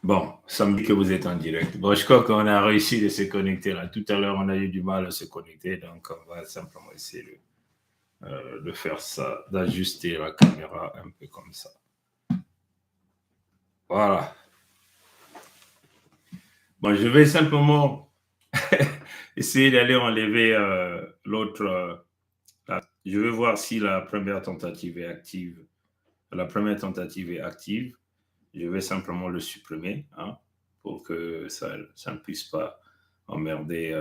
Bon, ça me dit que vous êtes en direct. Bon, je crois qu'on a réussi de se connecter là. Tout à l'heure, on a eu du mal à se connecter, donc on va simplement essayer de faire ça, d'ajuster la caméra un peu comme ça. Voilà. Bon, je vais simplement essayer d'aller enlever l'autre. Je vais voir si la première tentative est active. La première tentative est active. Je vais simplement le supprimer pour que ça ne puisse pas emmerder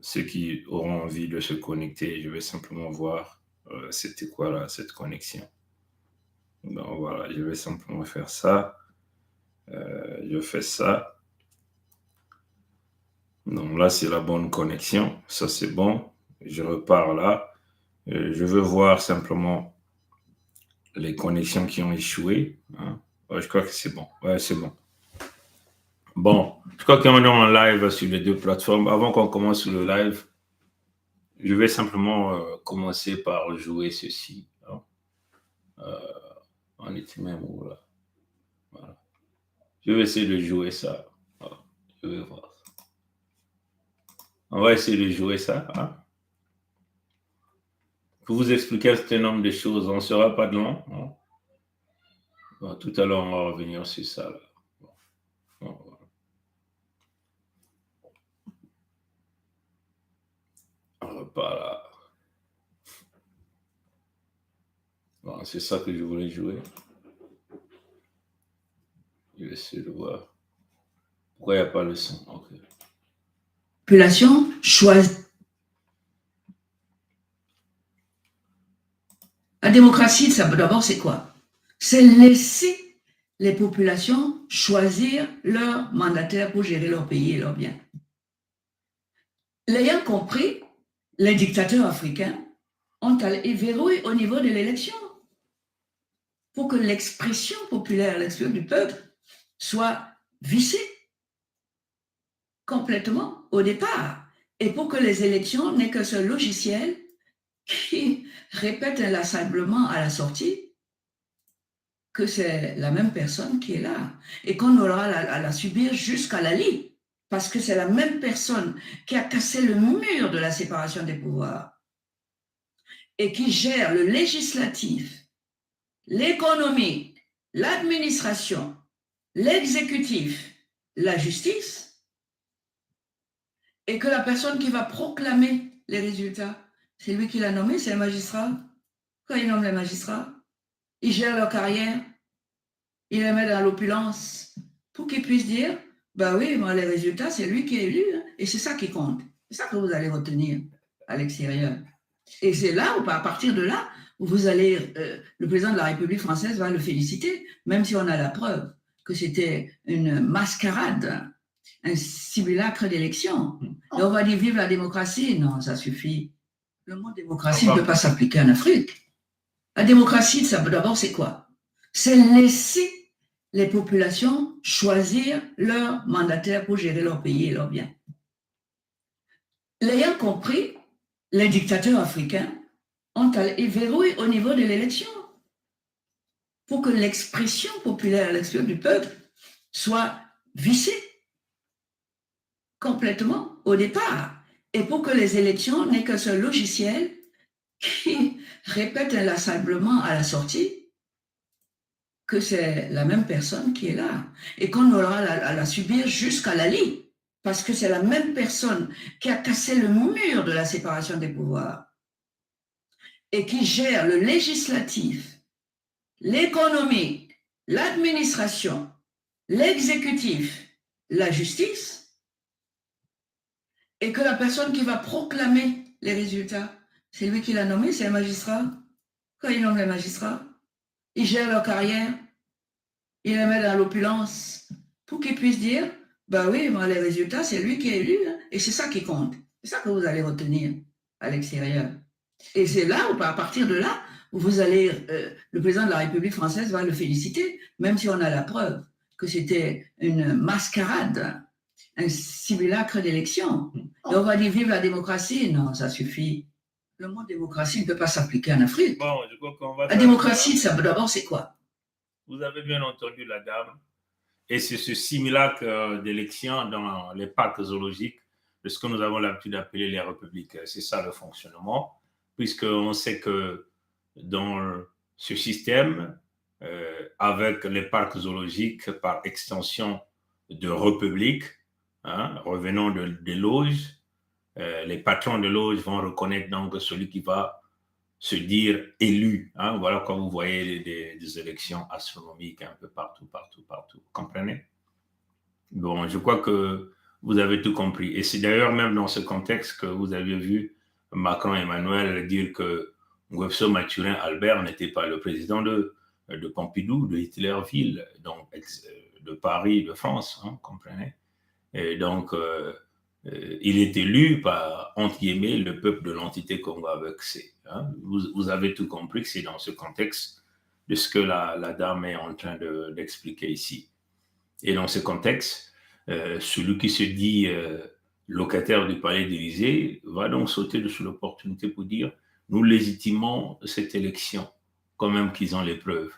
ceux qui auront envie de se connecter. Je vais simplement voir c'était quoi là, cette connexion. Donc voilà, je vais simplement faire ça. Je fais ça. Donc là, c'est la bonne connexion. Ça, c'est bon. Je repars là. Je veux voir simplement les connexions qui ont échoué. Ouais, je crois que c'est bon. Ouais, c'est bon. Bon, je crois qu'on est en live sur les deux plateformes. Avant qu'on commence le live, je vais simplement commencer par jouer ceci. On était même où là? Voilà. Je vais essayer de jouer ça. Je vais voir. On va essayer de jouer ça. Pour vous expliquer un certain nombre de choses, on ne sera pas de long. Bon, tout à l'heure, on va revenir sur ça. Là. Bon, voilà. On repart là. Bon, c'est ça que je voulais jouer. Je vais essayer de voir. Pourquoi il n'y a pas le son? Okay. Population choisit. La démocratie, ça, d'abord, c'est quoi? C'est laisser les populations choisir leur mandataire pour gérer leur pays et leurs biens. L'ayant compris, les dictateurs africains ont verrouillé au niveau de l'élection pour que l'expression populaire, l'expression du peuple, soit vissée complètement au départ. Et pour que les élections n'aient qu'un seul logiciel qui répète inlassablement à la sortie que c'est la même personne qui est là et qu'on aura à la subir jusqu'à la lie, parce que c'est la même personne qui a cassé le mur de la séparation des pouvoirs et qui gère le législatif, l'économie, l'administration, l'exécutif, la justice, et que la personne qui va proclamer les résultats, c'est lui qui l'a nommé, c'est le magistrat. Quand il nomme les magistrats, il gère leur carrière, il les met dans l'opulence pour qu'ils puissent dire, bah oui, moi, les résultats, c'est lui qui est élu, et c'est ça qui compte. C'est ça que vous allez retenir à l'extérieur. Et c'est là, où, à partir de là, où vous allez, le président de la République française va le féliciter, même si on a la preuve que c'était une mascarade, un simulacre d'élection. Et on va dire, vive la démocratie. Non, ça suffit. Le mot démocratie ne peut pas s'appliquer en Afrique. La démocratie, ça, d'abord, c'est quoi? C'est laisser les populations choisir leur mandataire pour gérer leur pays et leurs biens. L'ayant compris, les dictateurs africains ont verrouillé au niveau de l'élection pour que l'expression populaire, l'expression du peuple, soit vissée complètement au départ. Et pour que les élections n'aient qu'un seul logiciel qui répète inlassablement à la sortie que c'est la même personne qui est là et qu'on aura à la subir jusqu'à la lie, parce que c'est la même personne qui a cassé le mur de la séparation des pouvoirs et qui gère le législatif, l'économie, l'administration, l'exécutif, la justice, et que la personne qui va proclamer les résultats, c'est lui qui l'a nommé, c'est le magistrat. Quand il nomme les magistrats, il gère leur carrière, il les met dans l'opulence pour qu'ils puissent dire, bah oui, moi, les résultats, c'est lui qui est élu, et c'est ça qui compte. C'est ça que vous allez retenir à l'extérieur. Et c'est là, où, à partir de là, où vous allez, le président de la République française va le féliciter, même si on a la preuve que c'était une mascarade, un simulacre d'élection. Et on va dire, vive la démocratie. Non, ça suffit. Le mot démocratie ne peut pas s'appliquer en Afrique. Bon, je crois qu'on va la démocratie, ça, d'abord, c'est quoi? Vous avez bien entendu la dame. Et c'est ce simulacre d'élection dans les parcs zoologiques de ce que nous avons l'habitude d'appeler les républiques. C'est ça le fonctionnement, puisqu'on sait que dans ce système, avec les parcs zoologiques, par extension de républiques, revenant des loges, les patrons de loges vont reconnaître donc celui qui va se dire élu. Voilà quand vous voyez des élections astronomiques un peu partout. Vous comprenez? Bon, je crois que vous avez tout compris. Et c'est d'ailleurs même dans ce contexte que vous avez vu Macron et Emmanuel dire que Nguesso Mathurin Albert n'était pas le président de Pompidou, de Hitlerville, donc de Paris, de France, vous comprenez? Et donc, il est élu par, entre guillemets, le peuple de l'entité Congo avec C. Vous avez tout compris que c'est dans ce contexte de ce que la dame est en train d'expliquer ici. Et dans ce contexte, celui qui se dit locataire du palais d'Élysée va donc sauter sur l'opportunité pour dire nous légitimons cette élection, quand même qu'ils ont les preuves.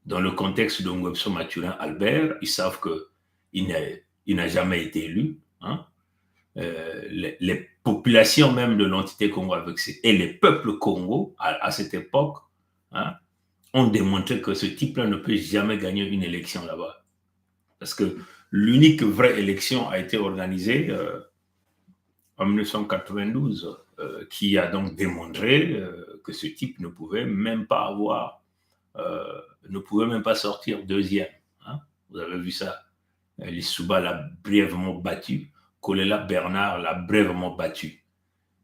Dans le contexte de Nguesso Mathurin Albert, ils savent qu'il n'a jamais été élu. Les populations même de l'entité Congo avec C et les peuples Congo à cette époque ont démontré que ce type-là ne peut jamais gagner une élection là-bas. Parce que l'unique vraie élection a été organisée en 1992, qui a donc démontré que ce type ne pouvait même pas ne pouvait même pas sortir deuxième. Vous avez vu ça. Lissouba l'a brièvement battu. Kolela Bernard l'a brièvement battu.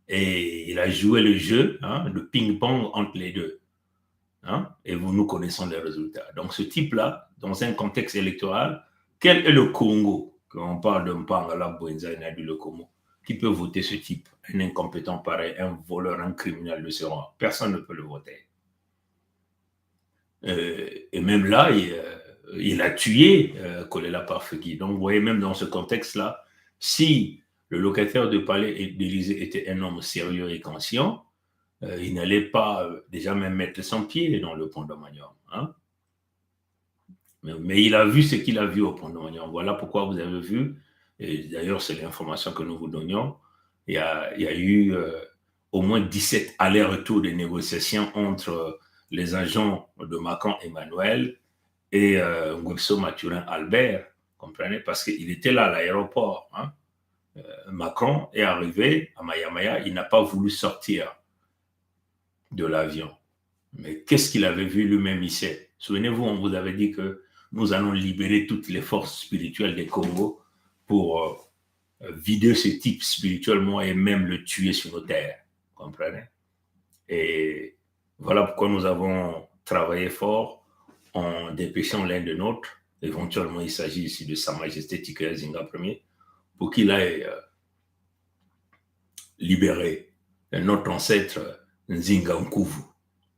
Et il a joué le jeu de ping-pong entre les deux. Et nous connaissons les résultats. Donc ce type-là, dans un contexte électoral, quel est le Congo, quand on parle de Mpangala, Bouenza et Nadu le Congo, qui peut voter ce type, un incompétent pareil, un voleur, un criminel de ce rang? Personne ne peut le voter. Et même là, il a tué Kolela Parfegui. Donc, vous voyez, même dans ce contexte-là, si le locataire de palais d'Élysée était un homme sérieux et conscient, il n'allait pas déjà même mettre son pied dans le pont de Magnon. Mais il a vu ce qu'il a vu au pont de Magnon. Voilà pourquoi vous avez vu, et d'ailleurs c'est l'information que nous vous donnions, il y a eu au moins 17 allers-retours de négociations entre les agents de Macron Emmanuel et Nguesso Mathurin Albert, comprenez, parce qu'il était là à l'aéroport. Macron est arrivé à Mayamaya, il n'a pas voulu sortir de l'avion. Mais qu'est-ce qu'il avait vu lui-même ici? Souvenez-vous, on vous avait dit que nous allons libérer toutes les forces spirituelles des Congo pour vider ce type spirituellement et même le tuer sur nos terres. Comprenez? Et voilà pourquoi nous avons travaillé fort en dépêchant l'un de nôtres. Éventuellement, il s'agit ici de Sa Majesté Tikaya Zinga Ier, pour qu'il aille libérer notre ancêtre Nzinga Nkuvu.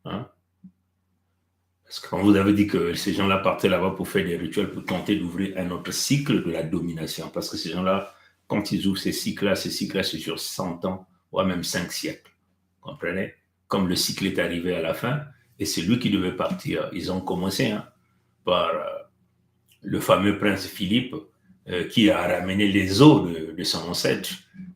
Parce que quand vous avez dit que ces gens-là partaient là-bas pour faire des rituels, pour tenter d'ouvrir un autre cycle de la domination, parce que ces gens-là, quand ils ouvrent ces cycles-là c'est sur 100 ans, voire même 5 siècles. Vous comprenez? Comme le cycle est arrivé à la fin, et c'est lui qui devait partir. Ils ont commencé par le fameux prince Philippe, qui a ramené les os de son ancêtre,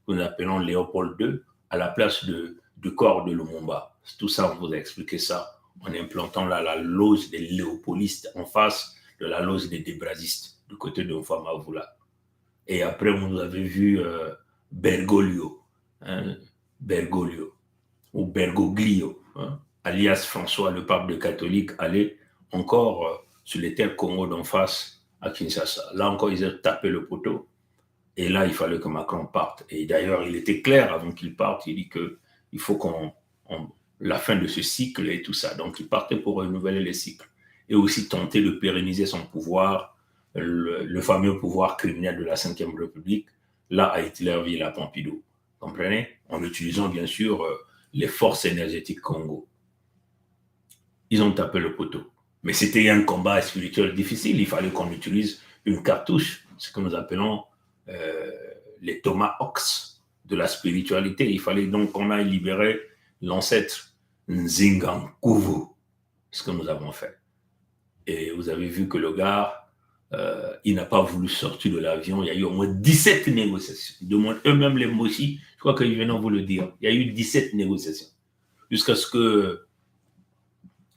que nous appelons Léopold II, à la place du corps de Lumumba. Tout ça, on vous a expliqué ça en implantant là la loge des léopolistes en face de la loge des débrasistes, du côté de Mfamavula. Et après, vous avez vu Bergoglio, ou Bergoglio, alias François, le pape de catholique, aller encore sur les terres Congo d'en face à Kinshasa. Là encore, ils ont tapé le poteau. Et là, il fallait que Macron parte. Et d'ailleurs, il était clair avant qu'il parte, il dit qu'il faut la fin de ce cycle et tout ça. Donc, il partait pour renouveler les cycles et aussi tenter de pérenniser son pouvoir, le fameux pouvoir criminel de la Ve République, là, à Hitlerville, à Pompidou. Comprenez? En utilisant, bien sûr, les forces énergétiques Congo. Ils ont tapé le poteau. Mais c'était un combat spirituel difficile. Il fallait qu'on utilise une cartouche, ce que nous appelons les tomahawks de la spiritualité. Il fallait donc qu'on aille libérer l'ancêtre Nzinga Nkuvu, ce que nous avons fait. Et vous avez vu que le gars il n'a pas voulu sortir de l'avion. Il y a eu au moins 17 négociations. Ils demandent eux-mêmes les Moshi. Je crois qu'ils viennent vous le dire. Il y a eu 17 négociations. Jusqu'à ce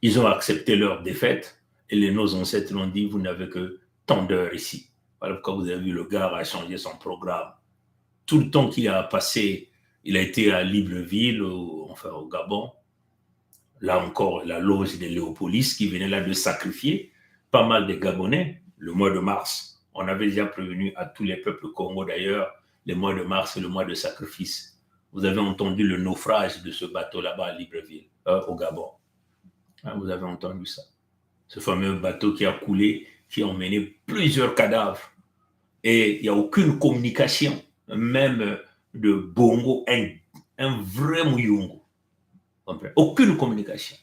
qu'ils ont accepté leur défaite. Et nos ancêtres l'ont dit, vous n'avez que tant d'heures ici. Voilà pourquoi vous avez vu, le gars a changé son programme. Tout le temps qu'il a passé, il a été à Libreville, au Gabon. Là encore, la loge de Léopolis qui venait là de sacrifier pas mal de Gabonais le mois de mars. On avait déjà prévenu à tous les peuples Congo d'ailleurs, le mois de mars c'est le mois de sacrifice. Vous avez entendu le naufrage de ce bateau là-bas à Libreville, au Gabon. Vous avez entendu ça. Ce fameux bateau qui a coulé, qui a emmené plusieurs cadavres. Et il n'y a aucune communication, même de Bongo, un vrai Muyungu. Aucune communication.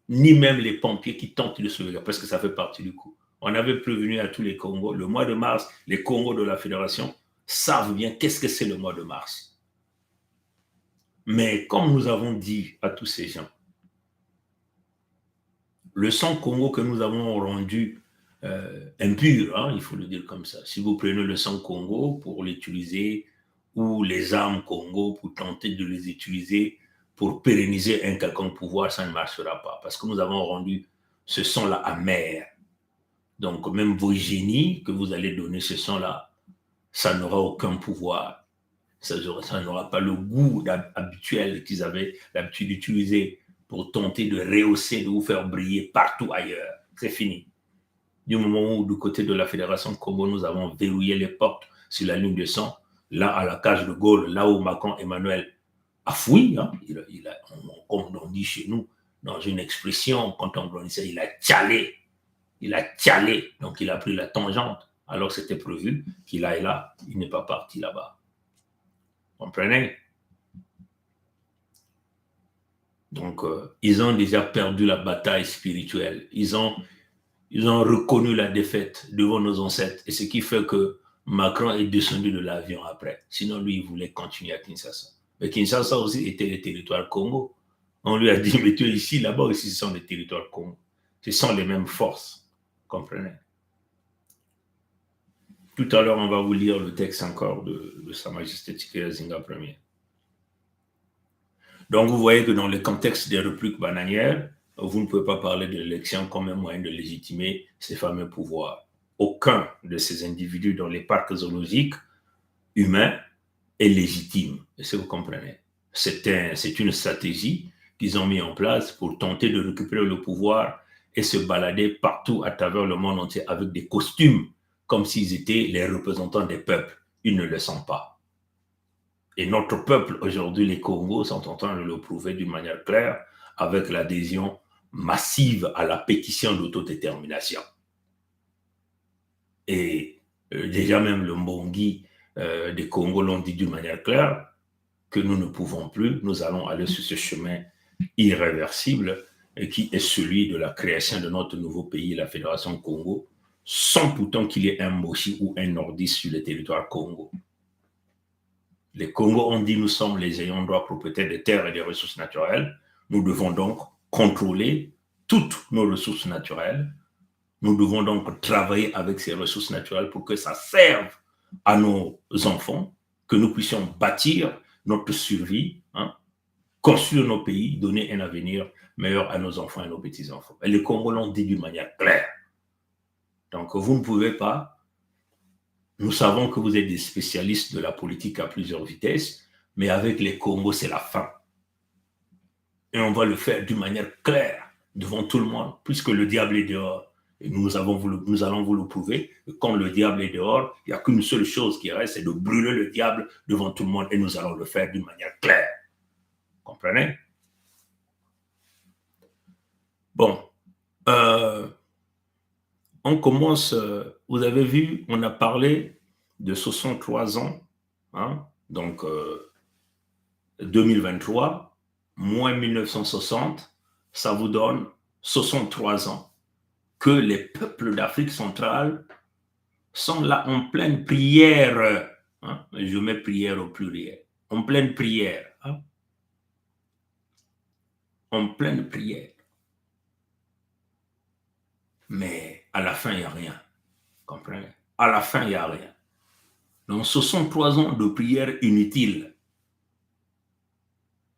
Ni même les pompiers qui tentent de sauver, parce que ça fait partie du coup. On avait prévenu à tous les Congos, le mois de mars, les Congos de la Fédération savent bien qu'est-ce que c'est le mois de mars. Mais comme nous avons dit à tous ces gens, le sang Congo que nous avons rendu impur, hein, il faut le dire comme ça. Si vous prenez le sang Congo pour l'utiliser, ou les armes Congo pour tenter de les utiliser pour pérenniser un quelconque pouvoir, ça ne marchera pas. Parce que nous avons rendu ce sang-là amer. Donc, même vos génies que vous allez donner ce sang-là, ça n'aura aucun pouvoir. Ça n'aura pas le goût habituel qu'ils avaient l'habitude d'utiliser pour tenter de rehausser, de vous faire briller partout ailleurs. C'est fini. Du moment où, du côté de la Fédération Congo, nous avons verrouillé les portes sur la ligne de sang, là, à la cage de Gaulle, là où Macron Emmanuel a fouillé, hein, comme on dit chez nous, dans une expression, quand on prononçait, il a tchalé. Il a tchalé, donc il a pris la tangente, alors que c'était prévu qu'il aille là. Il n'est pas parti là-bas. Vous comprenez? Donc, ils ont déjà perdu la bataille spirituelle. Ils ont reconnu la défaite devant nos ancêtres. Et ce qui fait que Macron est descendu de l'avion après. Sinon, lui, il voulait continuer à Kinshasa. Mais Kinshasa aussi était le territoire Congo. On lui a dit, mais tu es ici, là-bas aussi, ce sont les territoires Congo. Ce sont les mêmes forces. Comprenez? Tout à l'heure, on va vous lire le texte encore de Sa Majesté Tshikaya Zinga Ier. Donc, vous voyez que dans le contexte des républiques bananières, vous ne pouvez pas parler de l'élection comme un moyen de légitimer ces fameux pouvoirs. Aucun de ces individus dans les parcs zoologiques humains est légitime. Est-ce que vous comprenez? C'est une stratégie qu'ils ont mis en place pour tenter de récupérer le pouvoir et se balader partout à travers le monde entier avec des costumes comme s'ils étaient les représentants des peuples. Ils ne le sont pas. Et notre peuple, aujourd'hui, les Congos, sont en train de le prouver d'une manière claire avec l'adhésion massive à la pétition d'autodétermination. Et déjà même le Mbongi des Congos l'ont dit d'une manière claire que nous ne pouvons plus, nous allons aller sur ce chemin irréversible et qui est celui de la création de notre nouveau pays, la Fédération Congo, sans pourtant qu'il y ait un Moshi ou un Nordiste sur le territoire Congo. Les Congos ont dit nous sommes les ayants droit propriétaires des terres et des ressources naturelles. Nous devons donc contrôler toutes nos ressources naturelles. Nous devons donc travailler avec ces ressources naturelles pour que ça serve à nos enfants, que nous puissions bâtir notre survie, hein, construire nos pays, donner un avenir meilleur à nos enfants et nos petits-enfants. Et les Congos l'ont dit d'une manière claire. Donc vous ne pouvez pas. Nous savons que vous êtes des spécialistes de la politique à plusieurs vitesses, mais avec les Congos, c'est la fin. Et on va le faire d'une manière claire devant tout le monde, puisque le diable est dehors. Et nous allons vous le prouver. Et quand le diable est dehors, il n'y a qu'une seule chose qui reste, c'est de brûler le diable devant tout le monde. Et nous allons le faire d'une manière claire. Comprenez? Bon. On commence, vous avez vu, on a parlé de 63 ans, hein, donc 2023, moins 1960, ça vous donne 63 ans que les peuples d'Afrique centrale sont là en pleine prière, hein, je mets prière au pluriel, en pleine prière, hein, en pleine prière. Mais à la fin, il n'y a rien. Comprenez? À la fin, il n'y a rien. Donc, ce sont 3 ans de prière inutiles.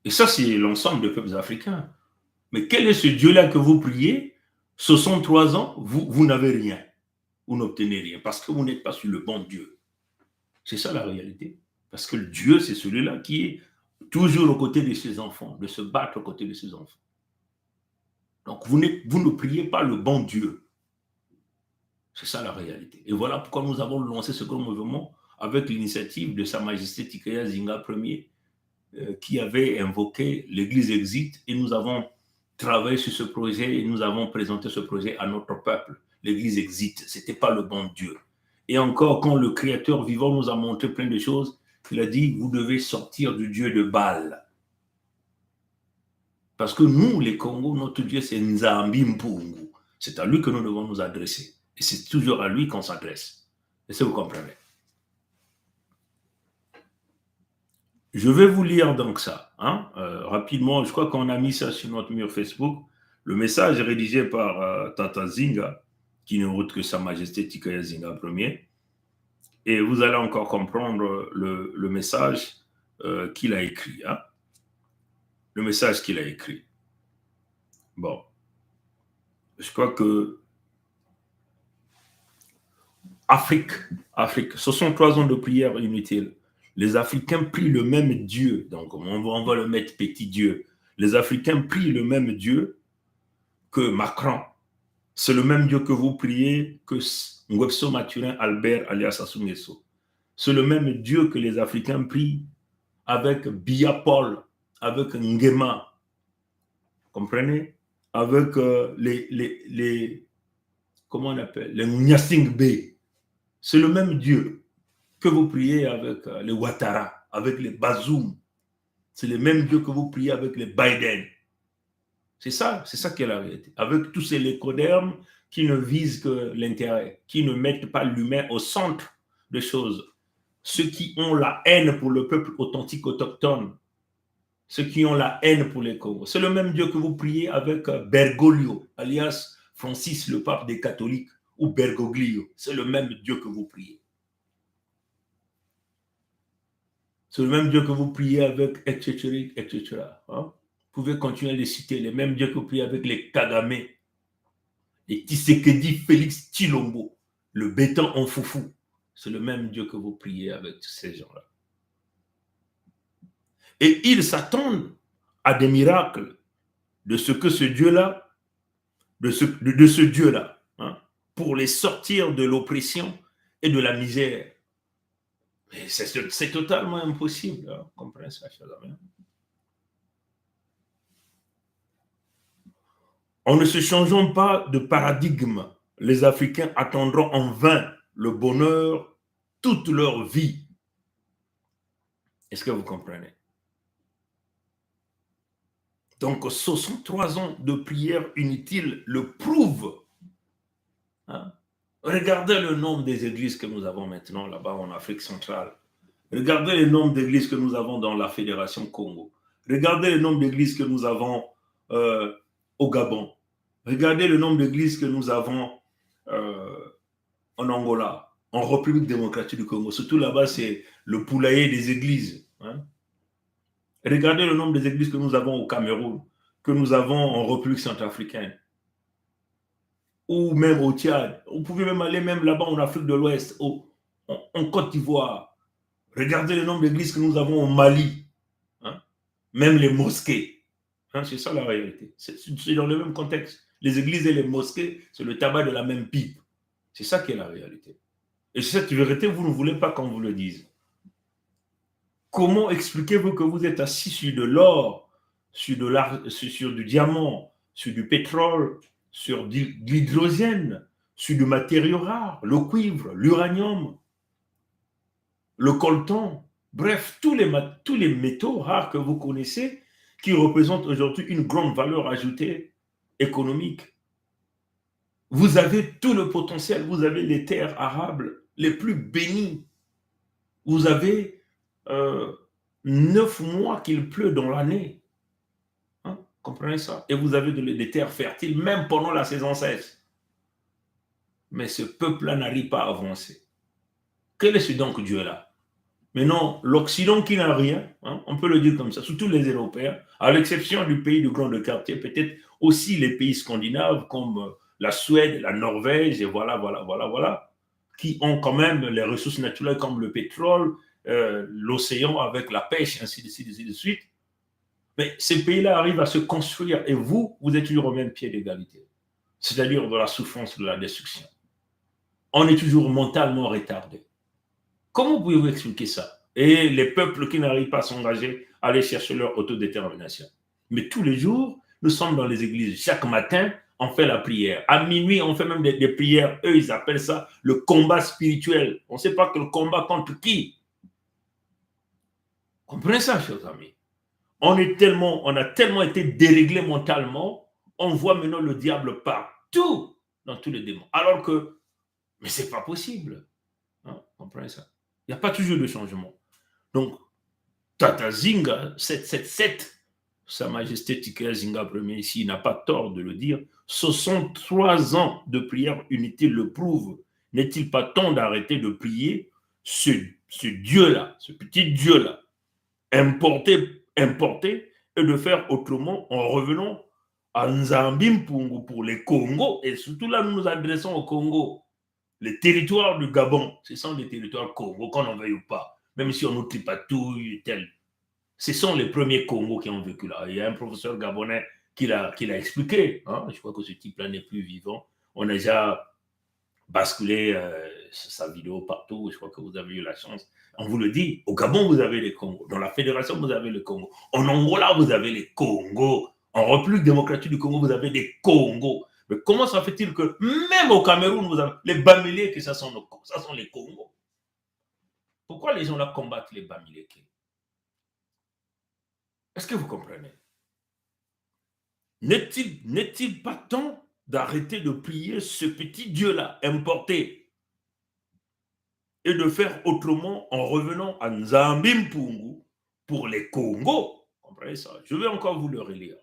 Et ça, c'est l'ensemble des peuples africains. Mais quel est ce Dieu-là que vous priez? Ce sont 3 ans, vous n'avez rien. Vous n'obtenez rien parce que vous n'êtes pas sur le bon Dieu. C'est ça la réalité. Parce que le Dieu, c'est celui-là qui est toujours aux côtés de ses enfants, de se battre aux côtés de ses enfants. Donc, vous ne priez pas le bon Dieu. C'est ça la réalité. Et voilà pourquoi nous avons lancé ce grand mouvement avec l'initiative de Sa Majesté Tikaya Zinga Ier, qui avait invoqué l'Église Exit, et nous avons travaillé sur ce projet et nous avons présenté ce projet à notre peuple. L'Église Exit, ce n'était pas le bon Dieu. Et encore, quand le Créateur vivant nous a montré plein de choses, il a dit, vous devez sortir du Dieu de Baal. Parce que nous, les Congos, notre Dieu, c'est Nzambi Mpungu. C'est à lui que nous devons nous adresser. Et c'est toujours à lui qu'on s'adresse. Est-ce que vous comprenez? Je vais vous lire donc ça, rapidement. Je crois qu'on a mis ça sur notre mur Facebook. Le message rédigé par Tata Zinga, qui n'est autre que Sa Majesté Tikaya Zinga Ier. Et vous allez encore comprendre le message qu'il a écrit. Le message qu'il a écrit. Bon. Je crois que Afrique, ce sont 3 ans de prière inutile. Les Africains prient le même Dieu. Donc, on va le mettre petit Dieu. Les Africains prient le même Dieu que Macron. C'est le même Dieu que vous priez que Ngwepso Mathurin Albert alias Sassou Nguesso. C'est le même Dieu que les Africains prient avec Biya Paul, avec Nguema. Comprenez? Avec les comment on appelle? Les Nyasing Bey. C'est le même Dieu que vous priez avec les Ouattara, avec les Bazoum. C'est le même Dieu que vous priez avec les Biden. C'est ça qui est la réalité. Avec tous ces lécodermes qui ne visent que l'intérêt, qui ne mettent pas l'humain au centre des choses. Ceux qui ont la haine pour le peuple authentique autochtone, ceux qui ont la haine pour les Congos. C'est le même Dieu que vous priez avec Bergoglio, alias Francis, le pape des catholiques, ou Bergoglio. C'est le même Dieu que vous priez. C'est le même Dieu que vous priez avec, etc., etc. Vous pouvez continuer à les citer. Les mêmes dieux que vous priez avec les Kagame, les Tshisekedi, Félix Tshilombo, le béton en foufou. C'est le même Dieu que vous priez avec ces gens-là. Et ils s'attendent à des miracles de ce que ce Dieu-là, de ce Dieu-là, pour les sortir de l'oppression et de la misère. Mais c'est totalement impossible. Comprenez ça, chers amis. En ne se changeant pas de paradigme, les Africains attendront en vain le bonheur toute leur vie. Est-ce que vous comprenez? Donc, ce sont 3 ans de prière inutile le prouvent. Regardez le nombre des églises que nous avons maintenant là-bas en Afrique centrale. Regardez le nombre d'églises que nous avons dans la Fédération Congo. Regardez le nombre d'églises que nous avons au Gabon. Regardez le nombre d'églises que nous avons en Angola, en République démocratique du Congo. Surtout là-bas, c'est le poulailler des églises. Regardez le nombre des églises que nous avons au Cameroun, que nous avons en République centrafricaine, ou même au Tchad. Vous pouvez même aller même là-bas en Afrique de l'Ouest, en Côte d'Ivoire. Regardez le nombre d'églises que nous avons au Mali, même les mosquées. C'est ça la réalité. C'est dans le même contexte. Les églises et les mosquées, c'est le tabac de la même pipe. C'est ça qui est la réalité. Et cette vérité, vous ne voulez pas qu'on vous le dise. Comment expliquez-vous que vous êtes assis sur de l'or, sur du diamant, sur du pétrole, sur de l'hydrogène, sur du matériau rare, le cuivre, l'uranium, le coltan, bref, tous les métaux rares que vous connaissez qui représentent aujourd'hui une grande valeur ajoutée économique. Vous avez tout le potentiel, vous avez les terres arables les plus bénies. Vous avez 9 mois qu'il pleut dans l'année. Comprenez ça? Et vous avez des terres fertiles, même pendant la saison sèche. mais ce peuple-là n'arrive pas à avancer. Quel est ce donc Dieu-là? Mais non, l'Occident qui n'a rien, hein, on peut le dire comme ça, surtout les Européens, à l'exception du pays du Grand Quartier, peut-être aussi les pays scandinaves comme la Suède, la Norvège, et voilà, qui ont quand même les ressources naturelles comme le pétrole, l'océan avec la pêche, ainsi de suite. Mais ces pays-là arrivent à se construire et vous êtes toujours au même pied d'égalité, c'est-à-dire de la souffrance, de la destruction. On est toujours mentalement retardé. Comment pouvez-vous expliquer ça? Et les peuples qui n'arrivent pas à s'engager, à aller chercher leur autodétermination. Mais tous les jours, nous sommes dans les églises. Chaque matin, on fait la prière. À minuit, on fait même des prières. Eux, ils appellent ça le combat spirituel. On ne sait pas que le combat contre qui. Comprenez ça, chers amis. On a tellement été déréglés mentalement, on voit maintenant le diable partout dans tous les démons. Alors que, mais ce n'est pas possible. Hein, comprenez ça. Il n'y a pas toujours de changement. Donc, Tata Zinga, 777, Sa Majesté Tika Zinga Ier ici n'a pas tort de le dire, 63 ans de prière inutile le prouvent. N'est-il pas temps d'arrêter de prier ce Dieu-là, ce petit Dieu-là, importé, et de faire autrement en revenant à Nzambimpungu pour les Congo, et surtout là, nous nous adressons au Congo. Les territoires du Gabon, ce sont des territoires Congo, qu'on en veuille ou pas, même si on nous tripatouille, tel. Ce sont les premiers Congos qui ont vécu là. Il y a un professeur gabonais qui l'a expliqué. Hein. Je crois que ce type-là n'est plus vivant. On a déjà basculé sa vidéo partout. Je crois que vous avez eu la chance. On vous le dit, au Gabon, vous avez les Congos. Dans la Fédération, vous avez les Congos. En Angola, vous avez les Congos. En République démocratique du Congo, vous avez des Congos. Mais comment ça fait-il que même au Cameroun, vous avez les Bamileke, ça sont les Congos? Pourquoi les gens là combattent les Bamileke? Est-ce que vous comprenez? N'est-il pas temps d'arrêter de prier ce petit Dieu-là importé et de faire autrement en revenant à Nzambimpungu pour les Congos? Vous comprenez ça? Je vais encore vous le relire.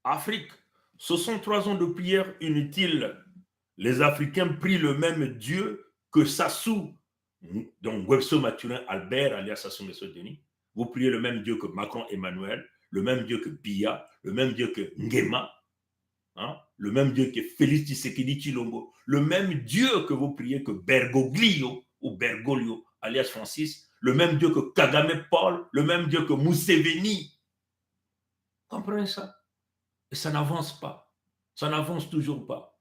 Afrique, 63 ans de prière inutile. Les Africains prient le même Dieu que Sassou, donc Webso Mathurin Albert, alias Sassou Nguesso Denis. Vous priez le même Dieu que Macron Emmanuel, le même Dieu que Biya, le même Dieu que Nguema, hein, le même Dieu que Félix Tshisekedi Tshilombo, le même Dieu que vous priez que Bergoglio ou Bergoglio, alias Francis, le même Dieu que Kagame Paul, le même Dieu que Museveni. Comprenez ça? Et ça n'avance pas. Ça n'avance toujours pas.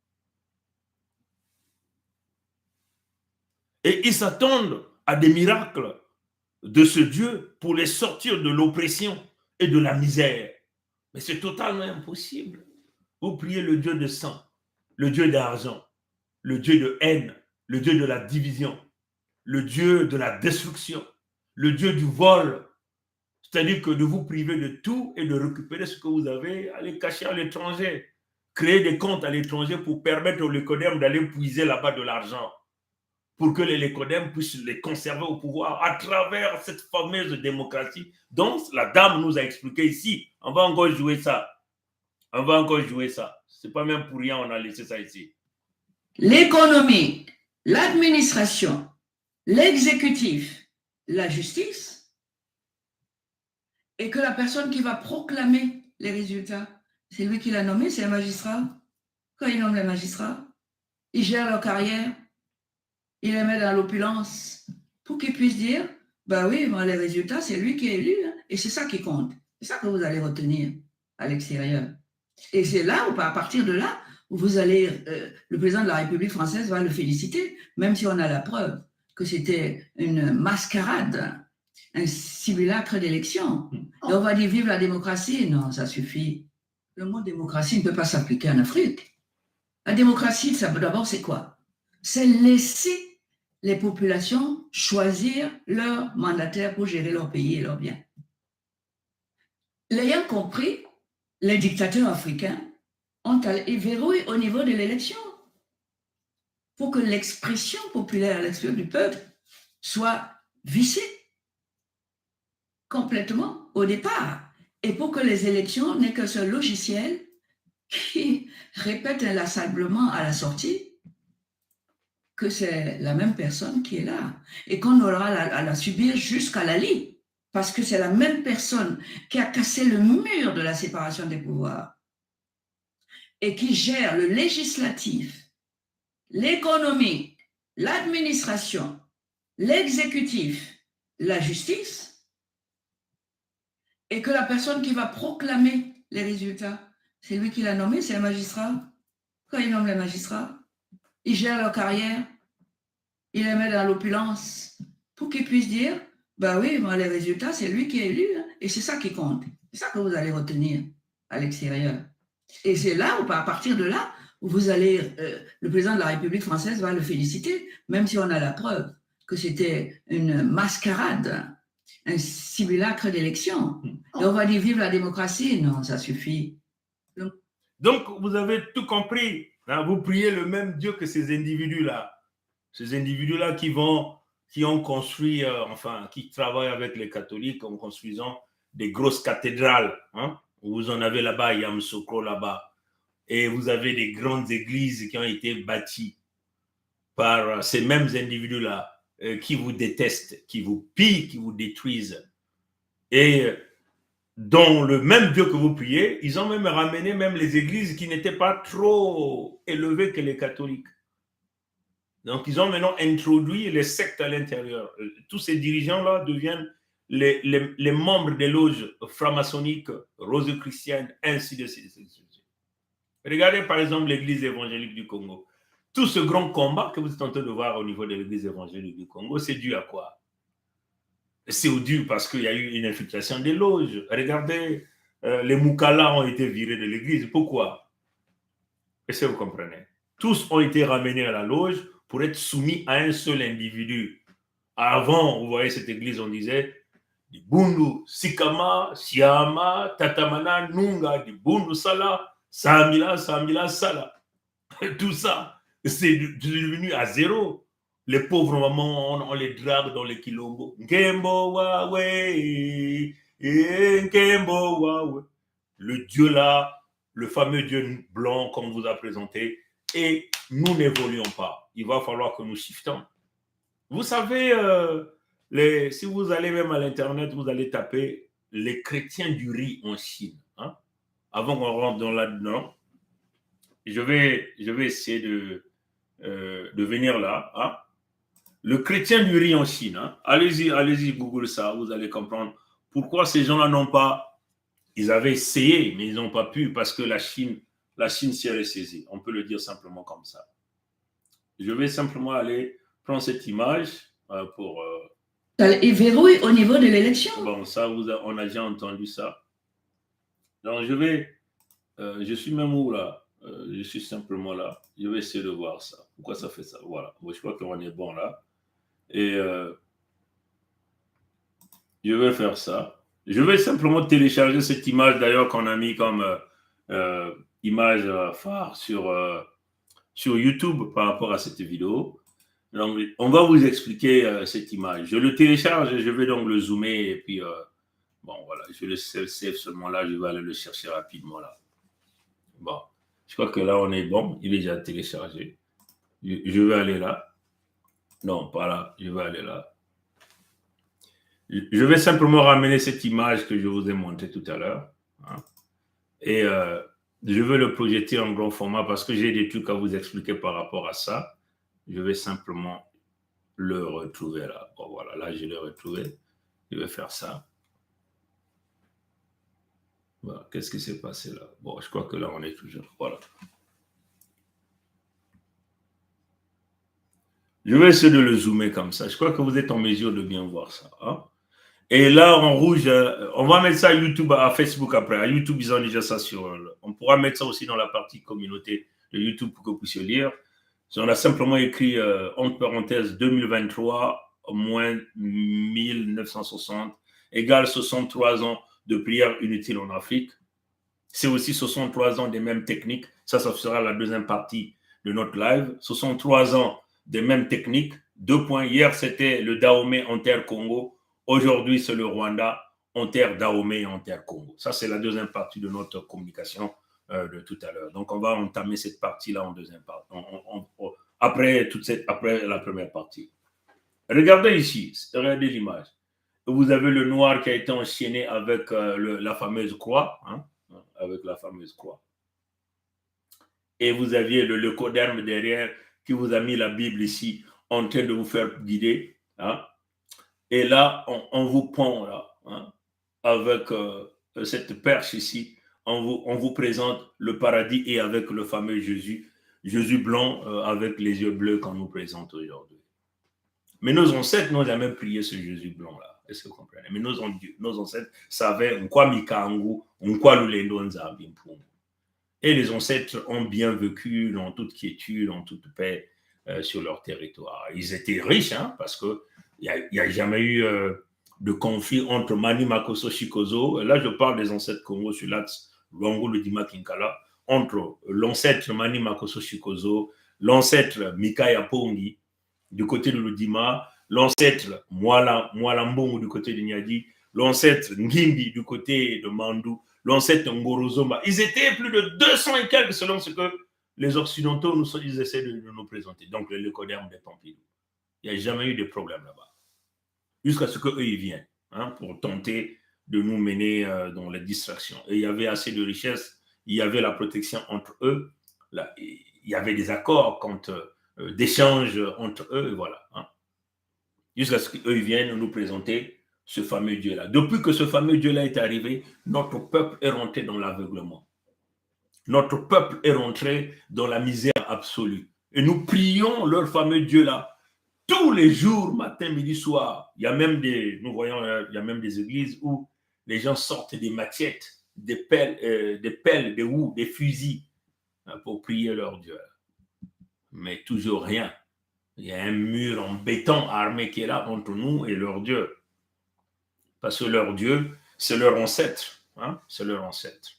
Et ils s'attendent à des miracles de ce Dieu pour les sortir de l'oppression et de la misère. Mais c'est totalement impossible. Vous priez le Dieu de sang, le Dieu d'argent, le Dieu de haine, le Dieu de la division, le Dieu de la destruction, le Dieu du vol. C'est-à-dire que de vous priver de tout et de récupérer ce que vous avez, aller cacher à l'étranger, créer des comptes à l'étranger pour permettre aux Lécodèmes d'aller puiser là-bas de l'argent, pour que les Lécodèmes puissent les conserver au pouvoir à travers cette fameuse démocratie dont la dame nous a expliqué ici. On va encore jouer ça. On va encore jouer ça. Ce n'est pas même pour rien on a laissé ça ici. L'économie, l'administration, l'exécutif, la justice, et que la personne qui va proclamer les résultats, c'est lui qui l'a nommé, c'est un magistrat. Quand il nomme les magistrats, il gère leur carrière, il les met dans l'opulence pour qu'ils puissent dire, bah oui, bon, les résultats, c'est lui qui est élu, hein, et c'est ça qui compte. C'est ça que vous allez retenir à l'extérieur. Et c'est là, ou à partir de là, où vous allez, le président de la République française va le féliciter, même si on a la preuve que c'était une mascarade, un simulacre d'élection. Et on va dire vive la démocratie. Non, ça suffit. Le mot démocratie ne peut pas s'appliquer en Afrique. La démocratie, d'abord, c'est quoi? C'est laisser les populations choisir leur mandataire pour gérer leur pays et leurs biens. L'ayant compris, les dictateurs africains ont verrouillé au niveau de l'élection pour que l'expression populaire, l'expression du peuple soit vissée complètement au départ, et pour que les élections n'aient qu'un seul logiciel qui répète inlassablement à la sortie que c'est la même personne qui est là et qu'on aura à la subir jusqu'à la lie, parce que c'est la même personne qui a cassé le mur de la séparation des pouvoirs et qui gère le législatif, l'économie, l'administration, l'exécutif, la justice, et que la personne qui va proclamer les résultats, c'est lui qui l'a nommé, c'est un magistrat. Quand il nomme les magistrats, il gère leur carrière, il les met dans l'opulence pour qu'ils puissent dire, ben oui, bon, les résultats, c'est lui qui est élu, hein, et c'est ça qui compte. C'est ça que vous allez retenir à l'extérieur. Et c'est là, où, à partir de là, où vous allez, le président de la République française va le féliciter, même si on a la preuve que c'était une mascarade, un simulacre d'élection. Et on va dire vive la démocratie. Non, ça suffit. Donc, vous avez tout compris. Hein, vous priez le même Dieu que ces individus-là. Ces individus-là qui ont construit, qui travaillent avec les catholiques en construisant des grosses cathédrales. Hein. Vous en avez là-bas, Yamoussoukro là-bas. Et vous avez des grandes églises qui ont été bâties par ces mêmes individus-là qui vous détestent, qui vous pillent, qui vous détruisent. Et dont le même Dieu que vous priez, ils ont même ramené même les églises qui n'étaient pas trop élevées que les catholiques. Donc, ils ont maintenant introduit les sectes à l'intérieur. Tous ces dirigeants-là deviennent les membres des loges franc-maçonniques, rosicruciennes, ainsi de suite. Regardez par exemple l'église évangélique du Congo. Tout ce grand combat que vous êtes en train de voir au niveau de l'église évangélique du Congo, c'est dû à quoi? C'est dû parce qu'il y a eu une infiltration des loges. Regardez, les Moukala ont été virés de l'église. Pourquoi? Est-ce que vous comprenez? Tous ont été ramenés à la loge pour être soumis à un seul individu. Avant, vous voyez cette église, on disait Bundu, Sikama, Siama, Tatamana, Nunga, Bundu, Sala, Samila, Samila, Sala. Tout ça, c'est devenu à zéro. Les pauvres mamans, on les drague dans les kilombo. Nkembo wawe, Nkembo wawe. Le Dieu là, le fameux Dieu blanc qu'on vous a présenté, et nous n'évoluons pas. Il va falloir que nous shiftons. Vous savez, si vous allez même à l'internet, vous allez taper les chrétiens du riz en Chine. Hein? Avant qu'on rentre dans là-dedans, je vais essayer de venir là. Hein? Le chrétien du riz en Chine. Hein? Allez-y, Google ça, vous allez comprendre pourquoi ces gens-là n'ont pas. Ils avaient essayé, mais ils n'ont pas pu parce que la Chine s'y est ressaisie. On peut le dire simplement comme ça. Je vais simplement aller prendre cette image pour. Il verrouille au niveau de l'élection. Bon, ça, on a déjà entendu ça. Donc, je suis même où là? Je suis simplement là. Je vais essayer de voir ça. Pourquoi ça fait ça? Voilà. Bon, je crois qu'on est bon là. Et je vais faire ça. Je vais simplement télécharger cette image d'ailleurs qu'on a mis comme image phare sur YouTube par rapport à cette vidéo. Donc, on va vous expliquer cette image. Je le télécharge et je vais donc le zoomer et puis bon voilà, je le save seulement là, je vais aller le chercher rapidement là. Bon, je crois que là on est bon, il est déjà téléchargé. Je vais aller là. Non, pas là, je vais aller là. Je vais simplement ramener cette image que je vous ai montrée tout à l'heure. Hein, et je vais le projeter en grand format parce que j'ai des trucs à vous expliquer par rapport à ça. Je vais simplement le retrouver là. Bon, voilà, là, je l'ai retrouvé. Je vais faire ça. Voilà. Qu'est-ce qui s'est passé là? Bon, je crois que là, on est toujours. Voilà. Je vais essayer de le zoomer comme ça. Je crois que vous êtes en mesure de bien voir ça. Hein? Et là, en rouge, on va mettre ça à YouTube, à Facebook après. À YouTube, ils ont déjà ça sur. On pourra mettre ça aussi dans la partie communauté de YouTube pour que vous puissiez lire. On a simplement écrit, entre parenthèses, 2023 moins 1960 égale 63 ans de prière inutile en Afrique. C'est aussi 63 ans des mêmes techniques. Ça sera la deuxième partie de notre live. 63 ans des mêmes techniques. 2 points. Hier, c'était le Dahomey en terre Congo. Aujourd'hui, c'est le Rwanda en terre Dahomey et en terre Congo. Ça, c'est la deuxième partie de notre communication de tout à l'heure. Donc, on va entamer cette partie-là en deuxième partie, après la première partie. Regardez ici, regardez l'image. Vous avez le noir qui a été enchaîné avec la fameuse croix, hein, avec la fameuse croix. Et vous aviez le coderme derrière qui vous a mis la Bible ici en train de vous faire guider. Hein. Et là, on vous pend là, hein, avec cette perche ici. On vous présente le paradis et avec le fameux Jésus blanc avec les yeux bleus qu'on nous présente aujourd'hui. Mais nos ancêtres n'ont jamais prié ce Jésus blanc-là. Est-ce que vous comprenez? Mais nos ancêtres savaient et les ancêtres ont bien vécu dans toute quiétude, dans toute paix sur leur territoire. Ils étaient riches, hein, parce qu'il n'y a jamais eu de conflit entre Mani Makoso Shikozo. Là, je parle des ancêtres Congo sur l'axe Luango Ludima Kinkala, entre l'ancêtre Mani Makoso Shikozo, l'ancêtre Mikaya Pongi du côté de Ludima, l'ancêtre Mwalambongo du côté de Nyadi, l'ancêtre Ngimbi du côté de Mandou, l'ancêtre Ngorozomba. Ils étaient plus de 200 et quelques selon ce que les Occidentaux ils essaient de nous présenter. Donc, le coderme des Pompidou. Il n'y a jamais eu de problème là-bas. Jusqu'à ce qu'eux, ils viennent, hein, pour tenter de nous mener dans les distractions. Et il y avait assez de richesse, il y avait la protection entre eux, là, il y avait des accords d'échange entre eux, et voilà. Hein. Jusqu'à ce qu'eux viennent nous présenter ce fameux Dieu-là. Depuis que ce fameux Dieu-là est arrivé, notre peuple est rentré dans l'aveuglement. Notre peuple est rentré dans la misère absolue. Et nous prions leur fameux Dieu-là tous les jours, matin, midi, soir. Il y a même il y a même des églises où les gens sortent des machettes, des pelles, des houes, des fusils pour prier leur Dieu. Mais toujours rien. Il y a un mur en béton armé qui est là entre nous et leur Dieu. Parce que leur Dieu, c'est leur ancêtre. Hein? C'est leur ancêtre.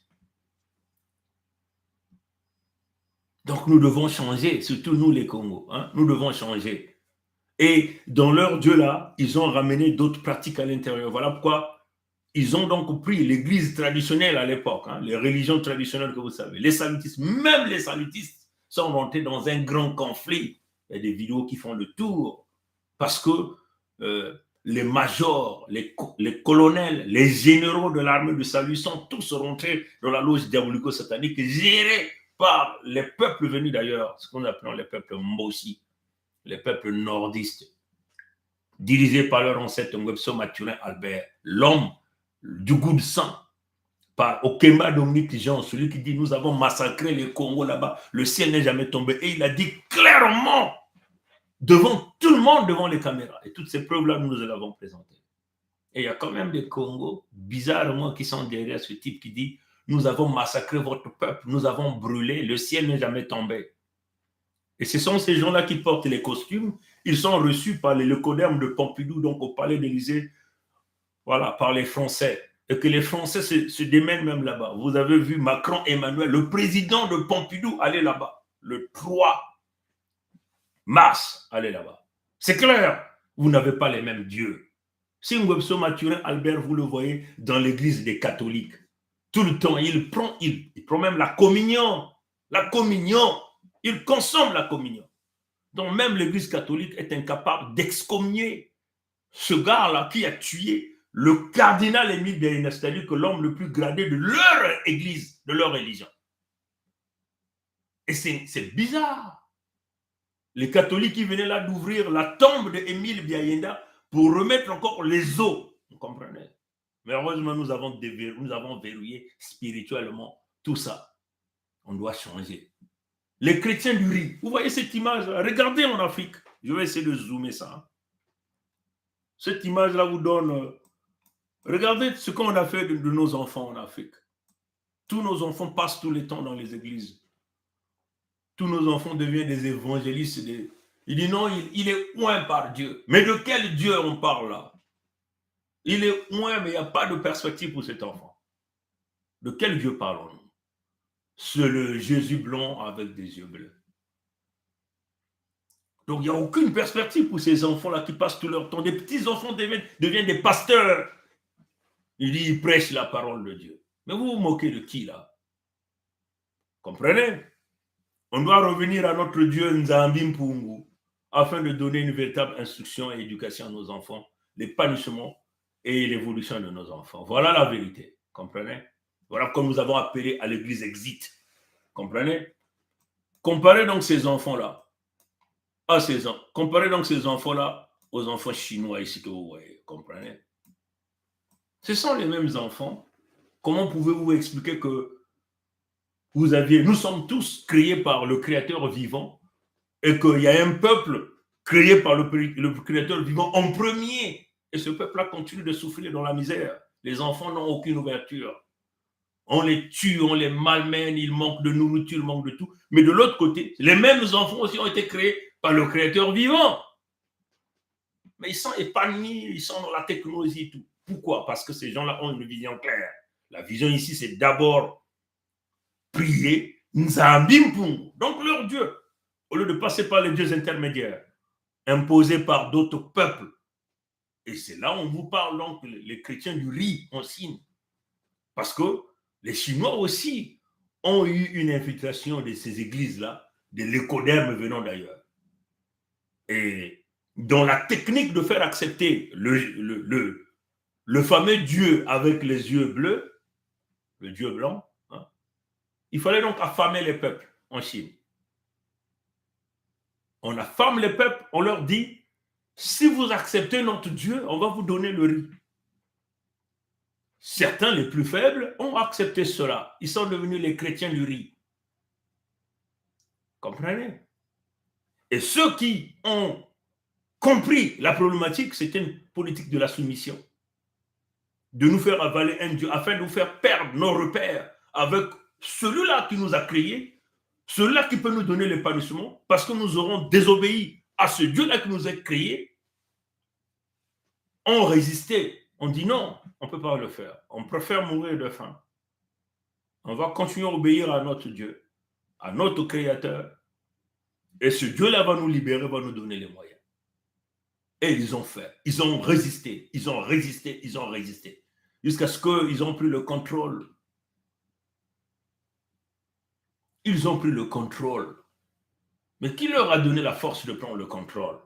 Donc nous devons changer, surtout nous les Congos. Hein? Nous devons changer. Et dans leur Dieu là, ils ont ramené d'autres pratiques à l'intérieur. Voilà pourquoi ils ont donc pris l'église traditionnelle à l'époque, hein, les religions traditionnelles que vous savez, les salutistes, même les salutistes sont rentrés dans un grand conflit. Il y a des vidéos qui font le tour parce que les majors, les colonels, les généraux de l'armée du salut sont tous rentrés dans la loge diabolico-satanique gérée par les peuples venus d'ailleurs, ce qu'on appelle les peuples Mbosi, les peuples nordistes, dirigés par leur ancêtre Ngwebso Mathurin Albert, l'homme du goût de sang, par Okemba Dominique Jean, celui qui dit nous avons massacré les Congo là-bas, le ciel n'est jamais tombé. Et il a dit clairement, devant tout le monde, devant les caméras. Et toutes ces preuves-là, nous les avons présentées. Et il y a quand même des Congos, bizarrement, qui sont derrière ce type qui dit nous avons massacré votre peuple, nous avons brûlé, le ciel n'est jamais tombé. Et ce sont ces gens-là qui portent les costumes. Ils sont reçus par le coderme de Pompidou, donc au palais d'Élysée, voilà, par les Français. Et que les Français se démènent même là-bas. Vous avez vu Macron Emmanuel, le président de Pompidou, aller là-bas. Le 3 mars, aller là-bas. C'est clair, vous n'avez pas les mêmes dieux. Si Ngwebso Mathurin Albert, vous le voyez dans l'église des catholiques, tout le temps, il prend même la communion. La communion. Il consomme la communion. Donc même l'église catholique est incapable d'excommunier ce gars-là qui a tué le cardinal Émile Biaïna, c'est-à-dire que l'homme le plus gradé de leur église, de leur religion. Et c'est bizarre. Les catholiques qui venaient là d'ouvrir la tombe d'Émile Biaïna pour remettre encore les os. Vous comprenez? Mais heureusement, nous avons verrouillé spirituellement tout ça. On doit changer. Les chrétiens du riz, vous voyez cette image-là? Regardez en Afrique. Je vais essayer de zoomer ça. Cette image-là vous donne... regardez ce qu'on a fait de nos enfants en Afrique. Tous nos enfants passent tout le temps dans les églises. Tous nos enfants deviennent des évangélistes. Il dit non, il est oint par Dieu. Mais de quel Dieu on parle là? Il est oint, mais il n'y a pas de perspective pour cet enfant. De quel Dieu parlons-nous? C'est le Jésus blanc avec des yeux bleus. Donc, il n'y a aucune perspective pour ces enfants-là qui passent tout leur temps. Des petits-enfants deviennent des pasteurs. Il dit, ils prêchent la parole de Dieu. Mais vous vous moquez de qui, là? Comprenez? On doit revenir à notre Dieu Nzambi Mpungu afin de donner une véritable instruction et éducation à nos enfants, l'épanouissement et l'évolution de nos enfants. Voilà la vérité. Comprenez? Voilà comme nous avons appelé à l'église Exit. Comprenez? Comparez donc ces enfants-là comparez donc ces enfants-là aux enfants chinois ici que vous voyez. Comprenez? Ce sont les mêmes enfants. Comment pouvez-vous expliquer que nous sommes tous créés par le Créateur vivant et qu'il y a un peuple créé par le Créateur vivant en premier, et ce peuple-là continue de souffrir dans la misère. Les enfants n'ont aucune ouverture. On les tue, on les malmène, ils manquent de nourriture, ils manquent de tout. Mais de l'autre côté, les mêmes enfants aussi ont été créés par le Créateur vivant. Mais ils sont épanouis, ils sont dans la technologie et tout. Pourquoi? Parce que ces gens-là ont une vision claire. La vision ici, c'est d'abord prier Nzambi Mpungu, donc leur Dieu, au lieu de passer par les dieux intermédiaires, imposés par d'autres peuples. Et c'est là où on vous parle, donc, les chrétiens du riz en signe. Parce que les Chinois aussi ont eu une infiltration de ces églises-là, de l'écoderme venant d'ailleurs. Et dans la technique de faire accepter le fameux Dieu avec les yeux bleus, le Dieu blanc, hein, il fallait donc affamer les peuples en Chine. On affame les peuples, on leur dit, si vous acceptez notre Dieu, on va vous donner le riz. Certains, les plus faibles, ont accepté cela. Ils sont devenus les chrétiens du riz. Comprenez? Et ceux qui ont compris la problématique, c'était une politique de la soumission. De nous faire avaler un Dieu afin de nous faire perdre nos repères avec celui-là qui nous a créés, celui-là qui peut nous donner l'épanouissement, parce que nous aurons désobéi à ce Dieu-là qui nous a créés. On résistait. On dit non, on ne peut pas le faire. On préfère mourir de faim. On va continuer à obéir à notre Dieu, à notre Créateur. Et ce Dieu-là va nous libérer, va nous donner les moyens. Et ils ont fait. Ils ont résisté. Ils ont résisté. Ils ont résisté. Jusqu'à ce qu'ils ont pris le contrôle. Ils ont pris le contrôle. Mais qui leur a donné la force de prendre le contrôle?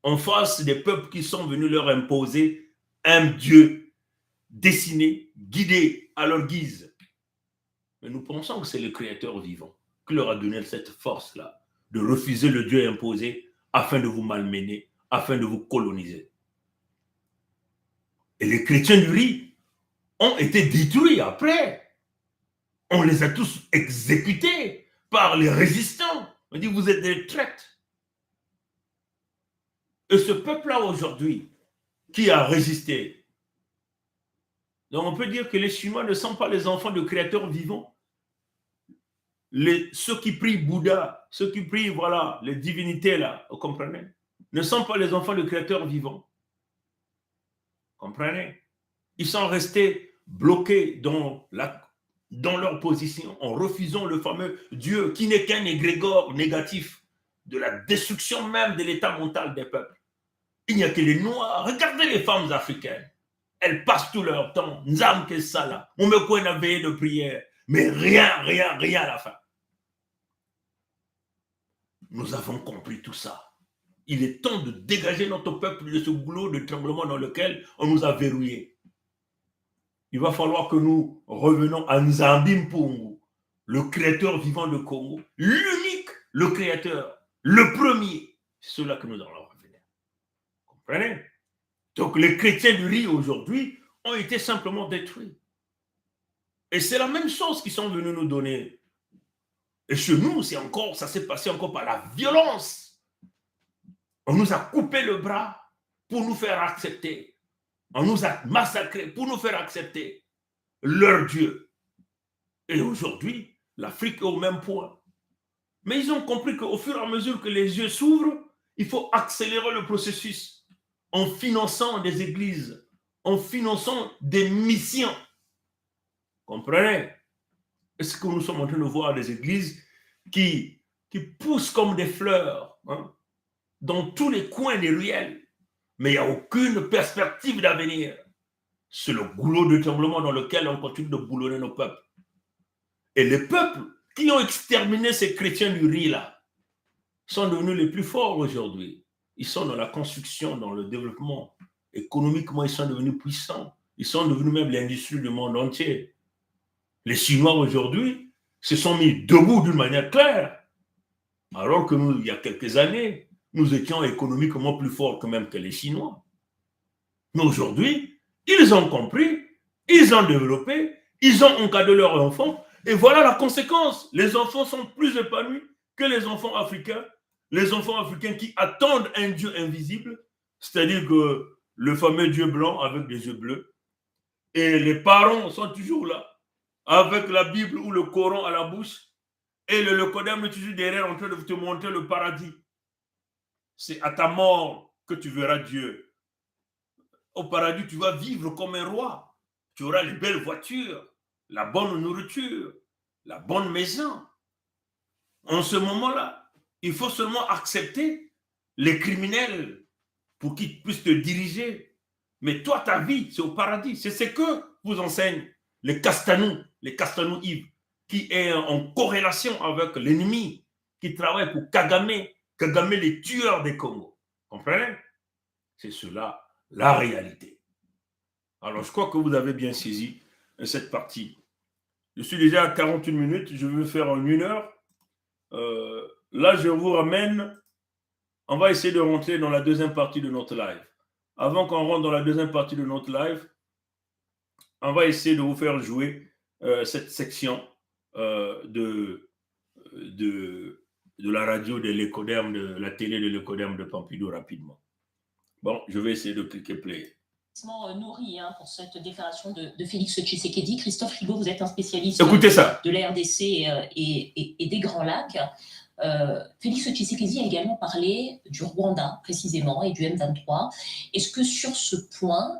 En face des peuples qui sont venus leur imposer un Dieu dessiné, guidé à leur guise. Mais nous pensons que c'est le Créateur vivant qui leur a donné cette force-là de refuser le Dieu imposé afin de vous malmener, afin de vous coloniser. Et les chrétiens du riz ont été détruits après. On les a tous exécutés par les résistants. On dit, vous êtes des traîtres. Et ce peuple-là aujourd'hui, qui a résisté, donc on peut dire que les Chinois ne sont pas les enfants de créateurs vivants. Ceux qui prient Bouddha, ceux qui prient, voilà, les divinités là, vous comprenez, ne sont pas les enfants de créateurs vivants. Comprenez? Ils sont restés bloqués dans leur position en refusant le fameux Dieu qui n'est qu'un égrégore négatif de la destruction même de l'état mental des peuples. Il n'y a que les Noirs. Regardez les femmes africaines. Elles passent tout leur temps. Nzam que ça là. On me cogne à veiller de prière. Mais rien à la fin. Nous avons compris tout ça. Il est temps de dégager notre peuple de ce goulot de tremblement dans lequel on nous a verrouillés. Il va falloir que nous revenons à Nzambi Mpungu, le créateur vivant de Congo, l'unique, le créateur, le premier. C'est cela que nous allons revenir. Comprenez? Donc les chrétiens du riz aujourd'hui ont été simplement détruits. Et c'est la même chose qu'ils sont venus nous donner. Et chez nous, ça s'est passé encore par la violence. On nous a coupé le bras pour nous faire accepter. On nous a massacrés pour nous faire accepter leur Dieu. Et aujourd'hui, l'Afrique est au même point. Mais ils ont compris qu'au fur et à mesure que les yeux s'ouvrent, il faut accélérer le processus en finançant des églises, en finançant des missions. Comprenez? Est-ce que nous sommes en train de voir des églises qui poussent comme des fleurs, hein, dans tous les coins des ruelles, mais il n'y a aucune perspective d'avenir. C'est le goulot de tremblement dans lequel on continue de boulonner nos peuples. Et les peuples qui ont exterminé ces chrétiens du riz là, sont devenus les plus forts aujourd'hui. Ils sont dans la construction, dans le développement. Économiquement, ils sont devenus puissants. Ils sont devenus même l'industrie du monde entier. Les Chinois aujourd'hui se sont mis debout d'une manière claire. Alors que nous, il y a quelques années, nous étions économiquement plus forts que même que les Chinois. Mais aujourd'hui, ils ont compris, ils ont développé, ils ont encadré leurs enfants, et voilà la conséquence. Les enfants sont plus épanouis que les enfants africains. Les enfants africains qui attendent un Dieu invisible, c'est-à-dire que le fameux Dieu blanc avec des yeux bleus, et les parents sont toujours là, avec la Bible ou le Coran à la bouche, et le Kodam est toujours derrière en train de te montrer le paradis. C'est à ta mort que tu verras Dieu. Au paradis, tu vas vivre comme un roi. Tu auras les belles voitures, la bonne nourriture, la bonne maison. En ce moment-là, il faut seulement accepter les criminels pour qu'ils puissent te diriger. Mais toi, ta vie, c'est au paradis. C'est ce que vous enseignent les Castanou-Yves, qui est en corrélation avec l'ennemi, qui travaille pour Kagame, les tueurs des Congo. Comprenez? C'est cela, la réalité. Alors, je crois que vous avez bien saisi cette partie. Je suis déjà à 41 minutes, je veux faire en 1 heure. Là, je vous ramène, on va essayer de rentrer dans la deuxième partie de notre live. Avant qu'on rentre dans la deuxième partie de notre live, on va essayer de vous faire jouer cette section de la radio de l'Écoderme, de la télé de l'Écoderme de Pompidou rapidement. Bon, je vais essayer de cliquer play. Nourri pour cette déclaration de Félix Tshisekedi. Christophe Rigaud, vous êtes un spécialiste de la RDC et des Grands Lacs. Félix Tshisekedi a également parlé du Rwanda, précisément, et du M23. Est-ce que sur ce point,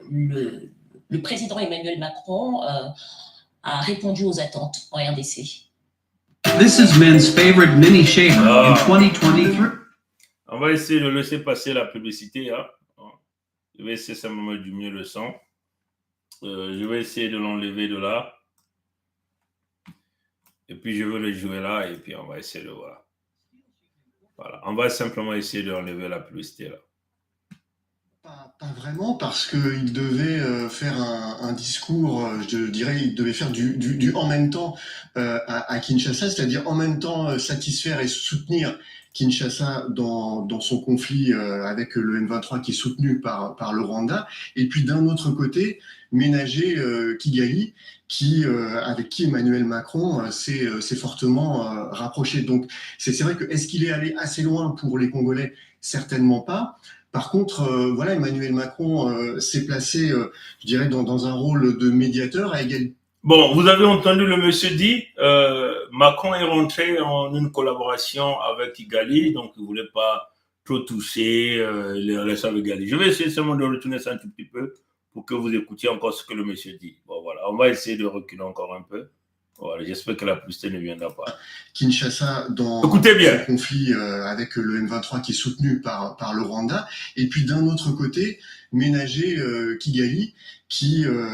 le président Emmanuel Macron a répondu aux attentes en RDC? This is men's favorite mini shaver in 2023. On va essayer de laisser passer la publicité. Je vais essayer simplement de diminuer le son. Je vais essayer de l'enlever de là. Et puis je vais le jouer là et puis on va essayer de voir. Voilà. On va simplement essayer de enlever la publicité là. Pas vraiment, parce qu'il devait faire un discours, je dirais, il devait faire du en même temps à Kinshasa, c'est-à-dire en même temps satisfaire et soutenir Kinshasa dans son conflit avec le M23 qui est soutenu par le Rwanda, et puis d'un autre côté, ménager Kigali, avec qui Emmanuel Macron s'est fortement rapproché. Donc c'est vrai que est-ce qu'il est allé assez loin pour les Congolais? Certainement pas. Par contre, voilà, Emmanuel Macron s'est placé, je dirais, dans un rôle de médiateur à égalité. Bon, vous avez entendu le monsieur dit, Macron est rentré en une collaboration avec Kigali, donc il ne voulait pas trop toucher les relations avec Kigali. Je vais essayer seulement de retourner ça un tout petit peu pour que vous écoutiez encore ce que le monsieur dit. Bon, voilà, on va essayer de reculer encore un peu. Voilà, j'espère que la publicité ne viendra pas. Kinshasa dans le conflit avec le M23 qui est soutenu par le Rwanda, et puis d'un autre côté, ménager Kigali,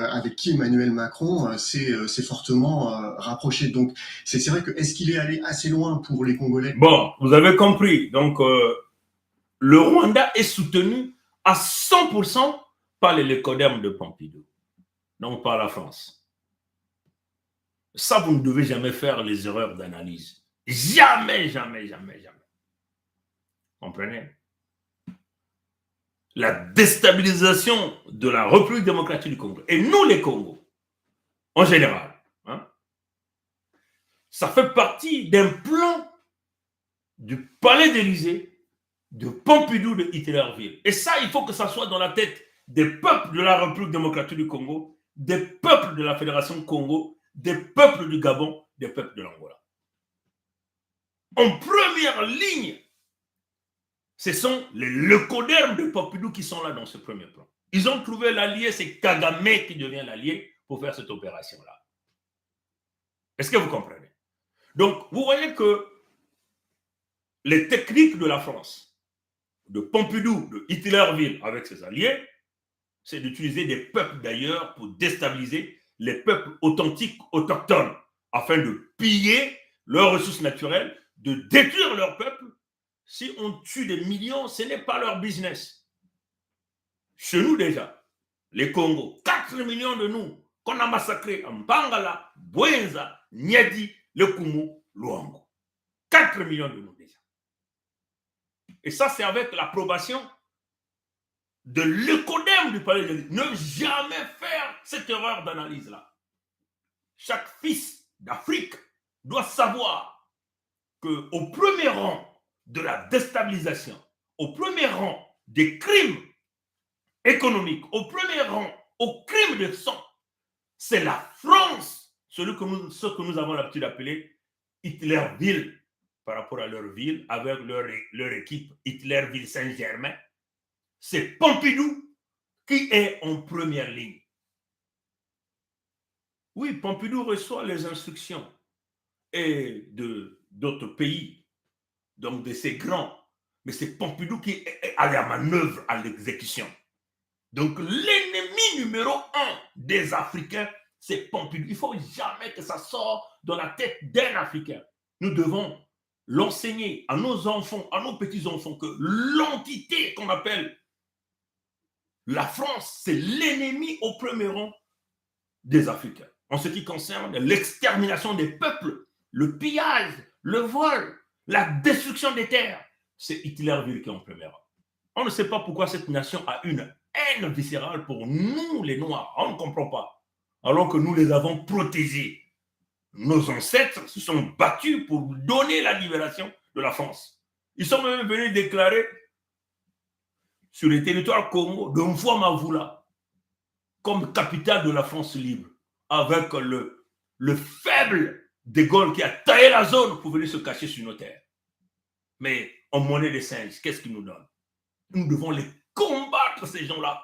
avec qui Emmanuel Macron s'est fortement rapproché. Donc c'est vrai que est-ce qu'il est allé assez loin pour les Congolais? Bon, vous avez compris. Donc le Rwanda est soutenu à 100% par les Lécodermes de Pompidou, donc par la France. Ça, vous ne devez jamais faire les erreurs d'analyse. Jamais, jamais, jamais, jamais. Comprenez? La déstabilisation de la République démocratique du Congo, et nous les Congos, en général, ça fait partie d'un plan du palais d'Élysée, de Pompidou, de Hitlerville. Et ça, il faut que ça soit dans la tête des peuples de la République démocratique du Congo, des peuples de la Fédération Congo, des peuples du Gabon, des peuples de l'Angola. En première ligne, ce sont les Lécodermes de Pompidou qui sont là dans ce premier plan. Ils ont trouvé l'allié, c'est Kagame qui devient l'allié pour faire cette opération-là. Est-ce que vous comprenez? Donc, vous voyez que les techniques de la France, de Pompidou, de Hitlerville avec ses alliés, c'est d'utiliser des peuples d'ailleurs pour déstabiliser les peuples authentiques, autochtones. afin de piller leurs ressources naturelles, de détruire leur peuple. Si on tue des millions, ce n'est pas leur business. Chez nous déjà, les Congos, 4 millions de nous qu'on a massacrés en Bangala, Bouenza, Niadi, le Kumu, Luango. 4 millions de nous déjà. Et ça, c'est avec l'approbation de l'ECODEM du palais de l'Élysée. Ne jamais faire cette erreur d'analyse-là. Chaque fils d'Afrique doit savoir qu'au premier rang de la déstabilisation, au premier rang des crimes économiques, au premier rang aux crimes de sang, c'est la France, ce que nous avons l'habitude d'appeler Hitlerville, par rapport à leur ville, avec leur équipe Hitlerville Saint-Germain. C'est Pompidou qui est en première ligne. Oui, Pompidou reçoit les instructions et d'autres pays, donc de ces grands, mais c'est Pompidou qui est à la manœuvre, à l'exécution. Donc l'ennemi numéro 1 des Africains, c'est Pompidou. Il ne faut jamais que ça sorte dans la tête d'un Africain. Nous devons l'enseigner à nos enfants, à nos petits-enfants, que l'entité qu'on appelle la France, c'est l'ennemi au premier rang des Africains. En ce qui concerne l'extermination des peuples, le pillage, le vol, la destruction des terres, c'est Hitlerville qui est en premier rang. On ne sait pas pourquoi cette nation a une haine viscérale pour nous, les Noirs. On ne comprend pas. Alors que nous les avons protégés. Nos ancêtres se sont battus pour donner la libération de la France. Ils sont même venus déclarer sur les territoires Congo de Mfwamavula comme capitale de la France libre, avec le faible de Gaulle qui a taillé la zone pour venir se cacher sur nos terres. Mais en monnaie des singes, qu'est-ce qu'ils nous donnent? Nous devons les combattre, ces gens-là.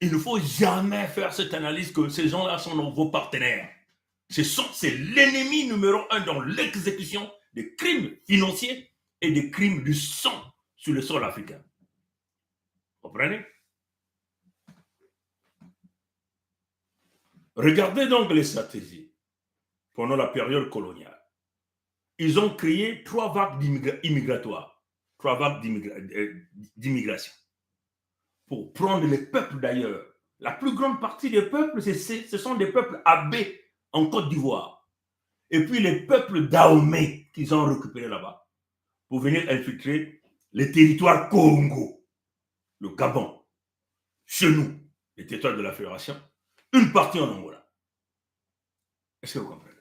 Il ne faut jamais faire cette analyse que ces gens-là sont nos partenaires. C'est l'ennemi numéro 1 dans l'exécution des crimes financiers et des crimes du sang sur le sol africain. Vous comprenez? Regardez donc les stratégies pendant la période coloniale. Ils ont créé 3 vagues immigratoires, 3 vagues d'immigration pour prendre les peuples d'ailleurs. La plus grande partie des peuples, ce sont des peuples abés en Côte d'Ivoire. Et puis les peuples Dahomey qu'ils ont récupérés là-bas pour venir infiltrer les territoires Congo, le Gabon, chez nous, les territoires de la Fédération, une partie en Angola. Est-ce que vous comprenez?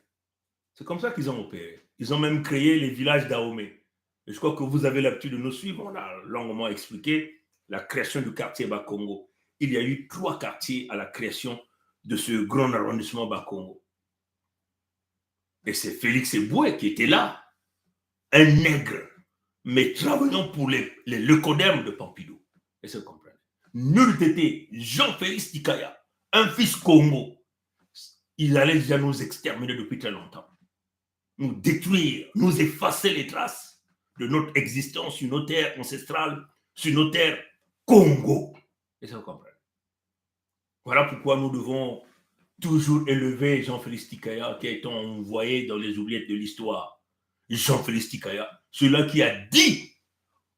C'est comme ça qu'ils ont opéré. Ils ont même créé les villages Dahomey. Et je crois que vous avez l'habitude de nous suivre. On a longuement expliqué la création du quartier Bakongo. Il y a eu 3 quartiers à la création de ce grand arrondissement Bakongo. Et c'est Félix Eboué qui était là, un nègre, mais travaillant pour l'ECODEM de Pompidou. Est-ce que vous comprenez? Nul n'était Jean-Félix Tikaya, un fils Congo. Il allait déjà nous exterminer depuis très longtemps. Nous détruire, nous effacer les traces de notre existence sur nos terres ancestrales, sur nos terres Congo. Est-ce que vous comprenez? Voilà pourquoi nous devons toujours élever Jean-Félix Tikaya, qui est envoyé dans les oubliettes de l'histoire. Jean-Félix Tikaya, celui-là qui a dit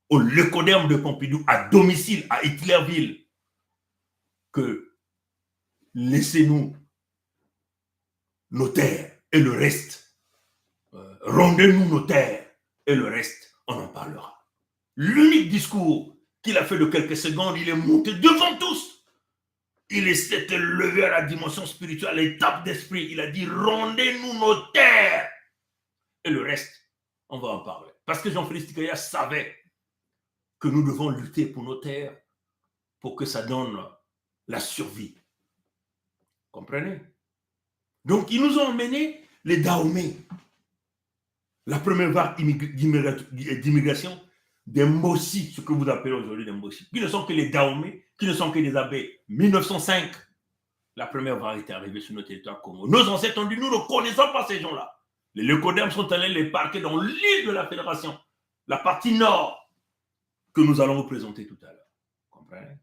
au l'ECODEM de Pompidou, à domicile, à Hitlerville, que laissez-nous nos terres et le reste. Rendez-nous nos terres et le reste, on en parlera. L'unique discours qu'il a fait de quelques secondes, il est monté devant tous. Il s'est élevé à la dimension spirituelle, à l'étape d'esprit. Il a dit, rendez-nous nos terres. Et le reste, on va en parler. Parce que Jean-Félix Tikaya savait que nous devons lutter pour nos terres, pour que ça donne la survie. Comprenez? Donc, ils nous ont emmenés les Dahomey. La première vague d'immigration des Mbossi, ce que vous appelez aujourd'hui des Mbossi, qui ne sont que les Dahomey, qui ne sont que des abbés. 1905, la première vague est arrivée sur notre territoire Congo. Nos ancêtres ont dit, nous ne connaissons pas ces gens-là. Les Lecodermes sont allés les parquer dans l'île de la Fédération, la partie nord, que nous allons vous présenter tout à l'heure. Comprenez?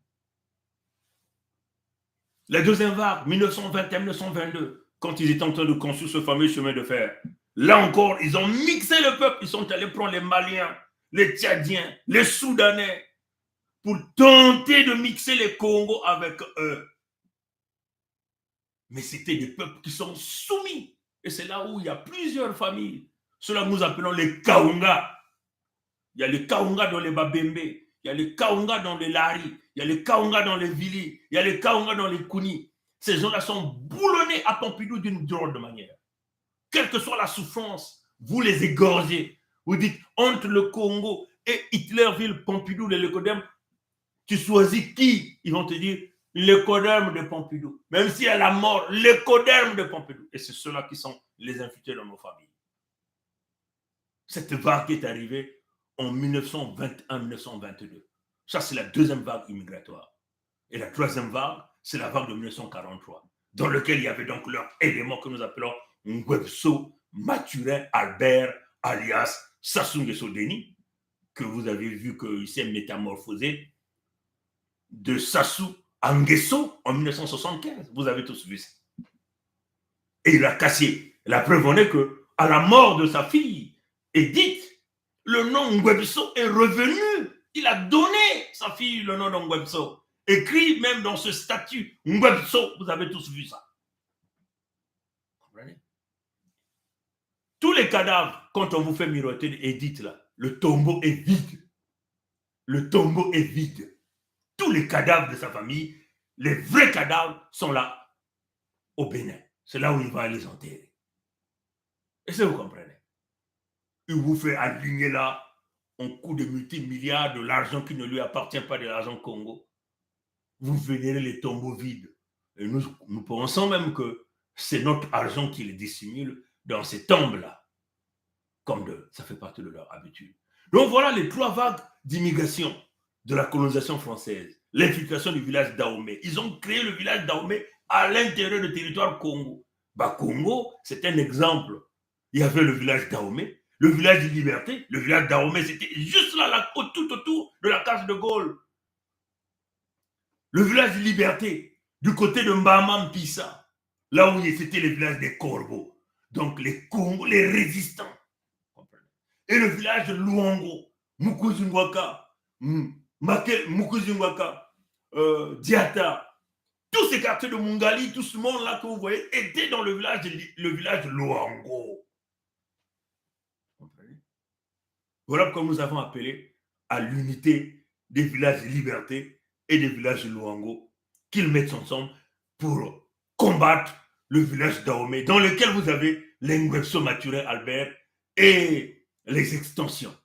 La deuxième vague, 1921-1922, quand ils étaient en train de construire ce fameux chemin de fer, là encore, ils ont mixé le peuple. Ils sont allés prendre les Maliens, les Tchadiens, les Soudanais, pour tenter de mixer les Congos avec eux. Mais c'était des peuples qui sont soumis. Et c'est là où il y a plusieurs familles. Ceux-là nous appelons les Kaunga. Il y a les Kaunga dans les Babembe, il y a les Kaunga dans les Lari, il y a les Kaunga dans les Vili, il y a les Kaunga dans les Kuni. Ces gens-là sont boulonnés à Pompidou d'une drôle de manière. Quelle que soit la souffrance, vous les égorgez. Vous dites, entre le Congo et Hitlerville, Pompidou, les Lécodermes, tu choisis qui? Ils vont te dire, l'écoderme de Pompidou. Même si elle a mort, l'écoderme de Pompidou. Et c'est ceux-là qui sont les infiltrés dans nos familles. Cette vague qui est arrivée en 1921-1922. Ça, c'est la deuxième vague immigratoire. Et la troisième vague, c'est la vague de 1943, dans laquelle il y avait donc leur élément que nous appelons Ngwebso Mathurin Albert, alias Sassou Nguesso Deni, que vous avez vu qu'il s'est métamorphosé de Sassou à Nguesso en 1975. Vous avez tous vu ça. Et il a cassé. La preuve en est que, à la mort de sa fille, Edith, le nom Ngwebso est revenu. Il a donné sa fille le nom de Ngwebso. Écrit même dans ce statut, Ngwebso, vous avez tous vu ça. Comprenez? Tous les cadavres, quand on vous fait miroiter Edith là, le tombeau est vide. Le tombeau est vide. Tous les cadavres de sa famille, les vrais cadavres sont là, au Bénin. C'est là où il va les enterrer. Est-ce que vous comprenez? Il vous fait aligner là, un coup de multimilliards de l'argent qui ne lui appartient pas, de l'argent Congo. Vous vénérez les tombeaux vides. Et nous pensons même que c'est notre argent qui les dissimule dans ces tombes-là. Ça fait partie de leur habitude. Donc voilà les trois vagues d'immigration de la colonisation française. L'infiltration du village d'Ahomey. Ils ont créé le village d'Ahomey à l'intérieur du territoire Congo. Congo, c'est un exemple. Il y avait le village d'Ahomey, le village de Liberté. Le village d'Ahomey, c'était juste là, tout autour de la case de Gaulle. Le village de Liberté, du côté de Mbama-Mpissa, là où c'était le village des Corbeaux. Donc les Congos, les résistants. Et le village de Luango, Mukuzungwaka, Mukuzungwaka, Diata, tous ces quartiers de Mungali, tout ce monde-là que vous voyez, étaient dans le village de Luango. Voilà pourquoi nous avons appelé à l'unité des villages de Liberté et des villages de Luango, qu'ils mettent ensemble pour combattre le village d'Ahomey, dans lequel vous avez les Ngwebso Mathurin Albert et les extensions.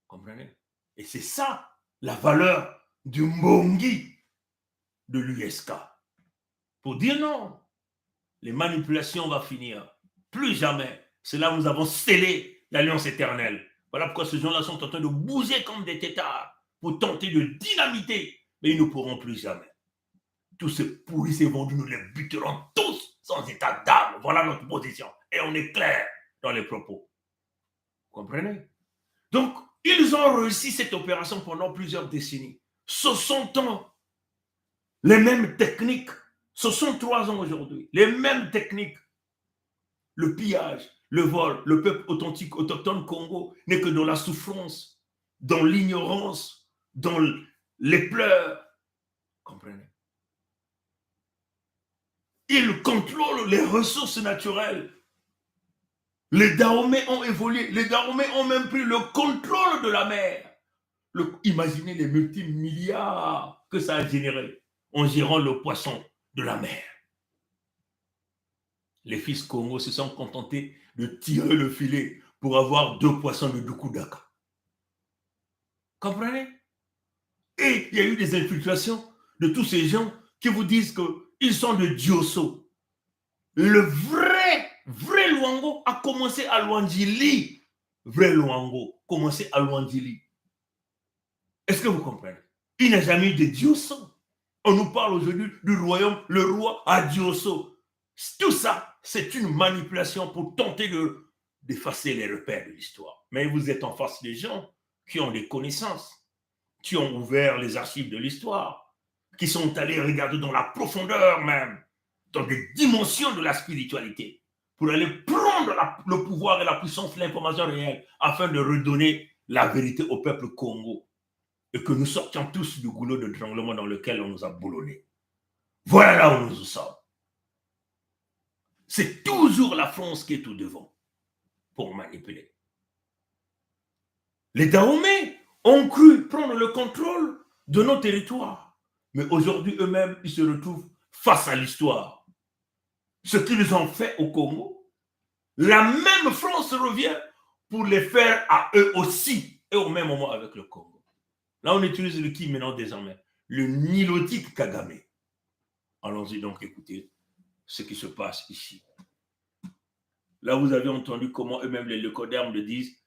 Comprenez? Et c'est ça la valeur du Mbongi de l'USK. Pour dire non, les manipulations vont finir. Plus jamais. C'est là où nous avons scellé l'alliance éternelle. Voilà pourquoi ces gens-là sont en train de bouger comme des têtards pour tenter de dynamiter. Mais ils ne pourront plus jamais. Tous ces pourris, ces vendus, nous les buterons tous sans état d'âme. Voilà notre position. Et on est clair dans les propos. Vous comprenez? Donc, ils ont réussi cette opération pendant plusieurs décennies. 60 ans. Les mêmes techniques. 63 ans aujourd'hui. Les mêmes techniques. Le pillage, le vol, le peuple authentique, autochtone Congo n'est que dans la souffrance, dans l'ignorance, dans les pleurs. Comprenez? Ils contrôlent les ressources naturelles. Les Dahomey ont évolué. Les Dahomey ont même pris le contrôle de la mer. Imaginez les multimilliards que ça a généré en gérant le poisson de la mer. Les fils Congo se sont contentés de tirer le filet pour avoir 2 poissons de Dukudaka. Comprenez? Et il y a eu des infiltrations de tous ces gens qui vous disent qu'ils sont de Diosso. Le vrai Luango a commencé à Luandjili. Vrai Luango, commencé à Luandjili. Est-ce que vous comprenez? Il n'a jamais eu de Diosso. On nous parle aujourd'hui du royaume, le roi à Diosso. Tout ça, c'est une manipulation pour tenter d'effacer les repères de l'histoire. Mais vous êtes en face des gens qui ont des connaissances, qui ont ouvert les archives de l'histoire, qui sont allés regarder dans la profondeur même dans des dimensions de la spiritualité pour aller prendre le pouvoir et la puissance, l'information réelle afin de redonner la vérité au peuple Congo et que nous sortions tous du goulot de tremblement dans lequel on nous a boulonnés. Voilà là où nous sommes. C'est toujours la France qui est au devant pour manipuler. Les Dahomey ont cru prendre le contrôle de nos territoires. Mais aujourd'hui, eux-mêmes, ils se retrouvent face à l'histoire. Ce qu'ils ont fait au Congo, la même France revient pour les faire à eux aussi, et au même moment avec le Congo. Là, on utilise le qui maintenant désormais? Le nilotique Kagame. Allons-y donc écouter ce qui se passe ici. Là, vous avez entendu comment eux-mêmes, les leucodermes, le disent,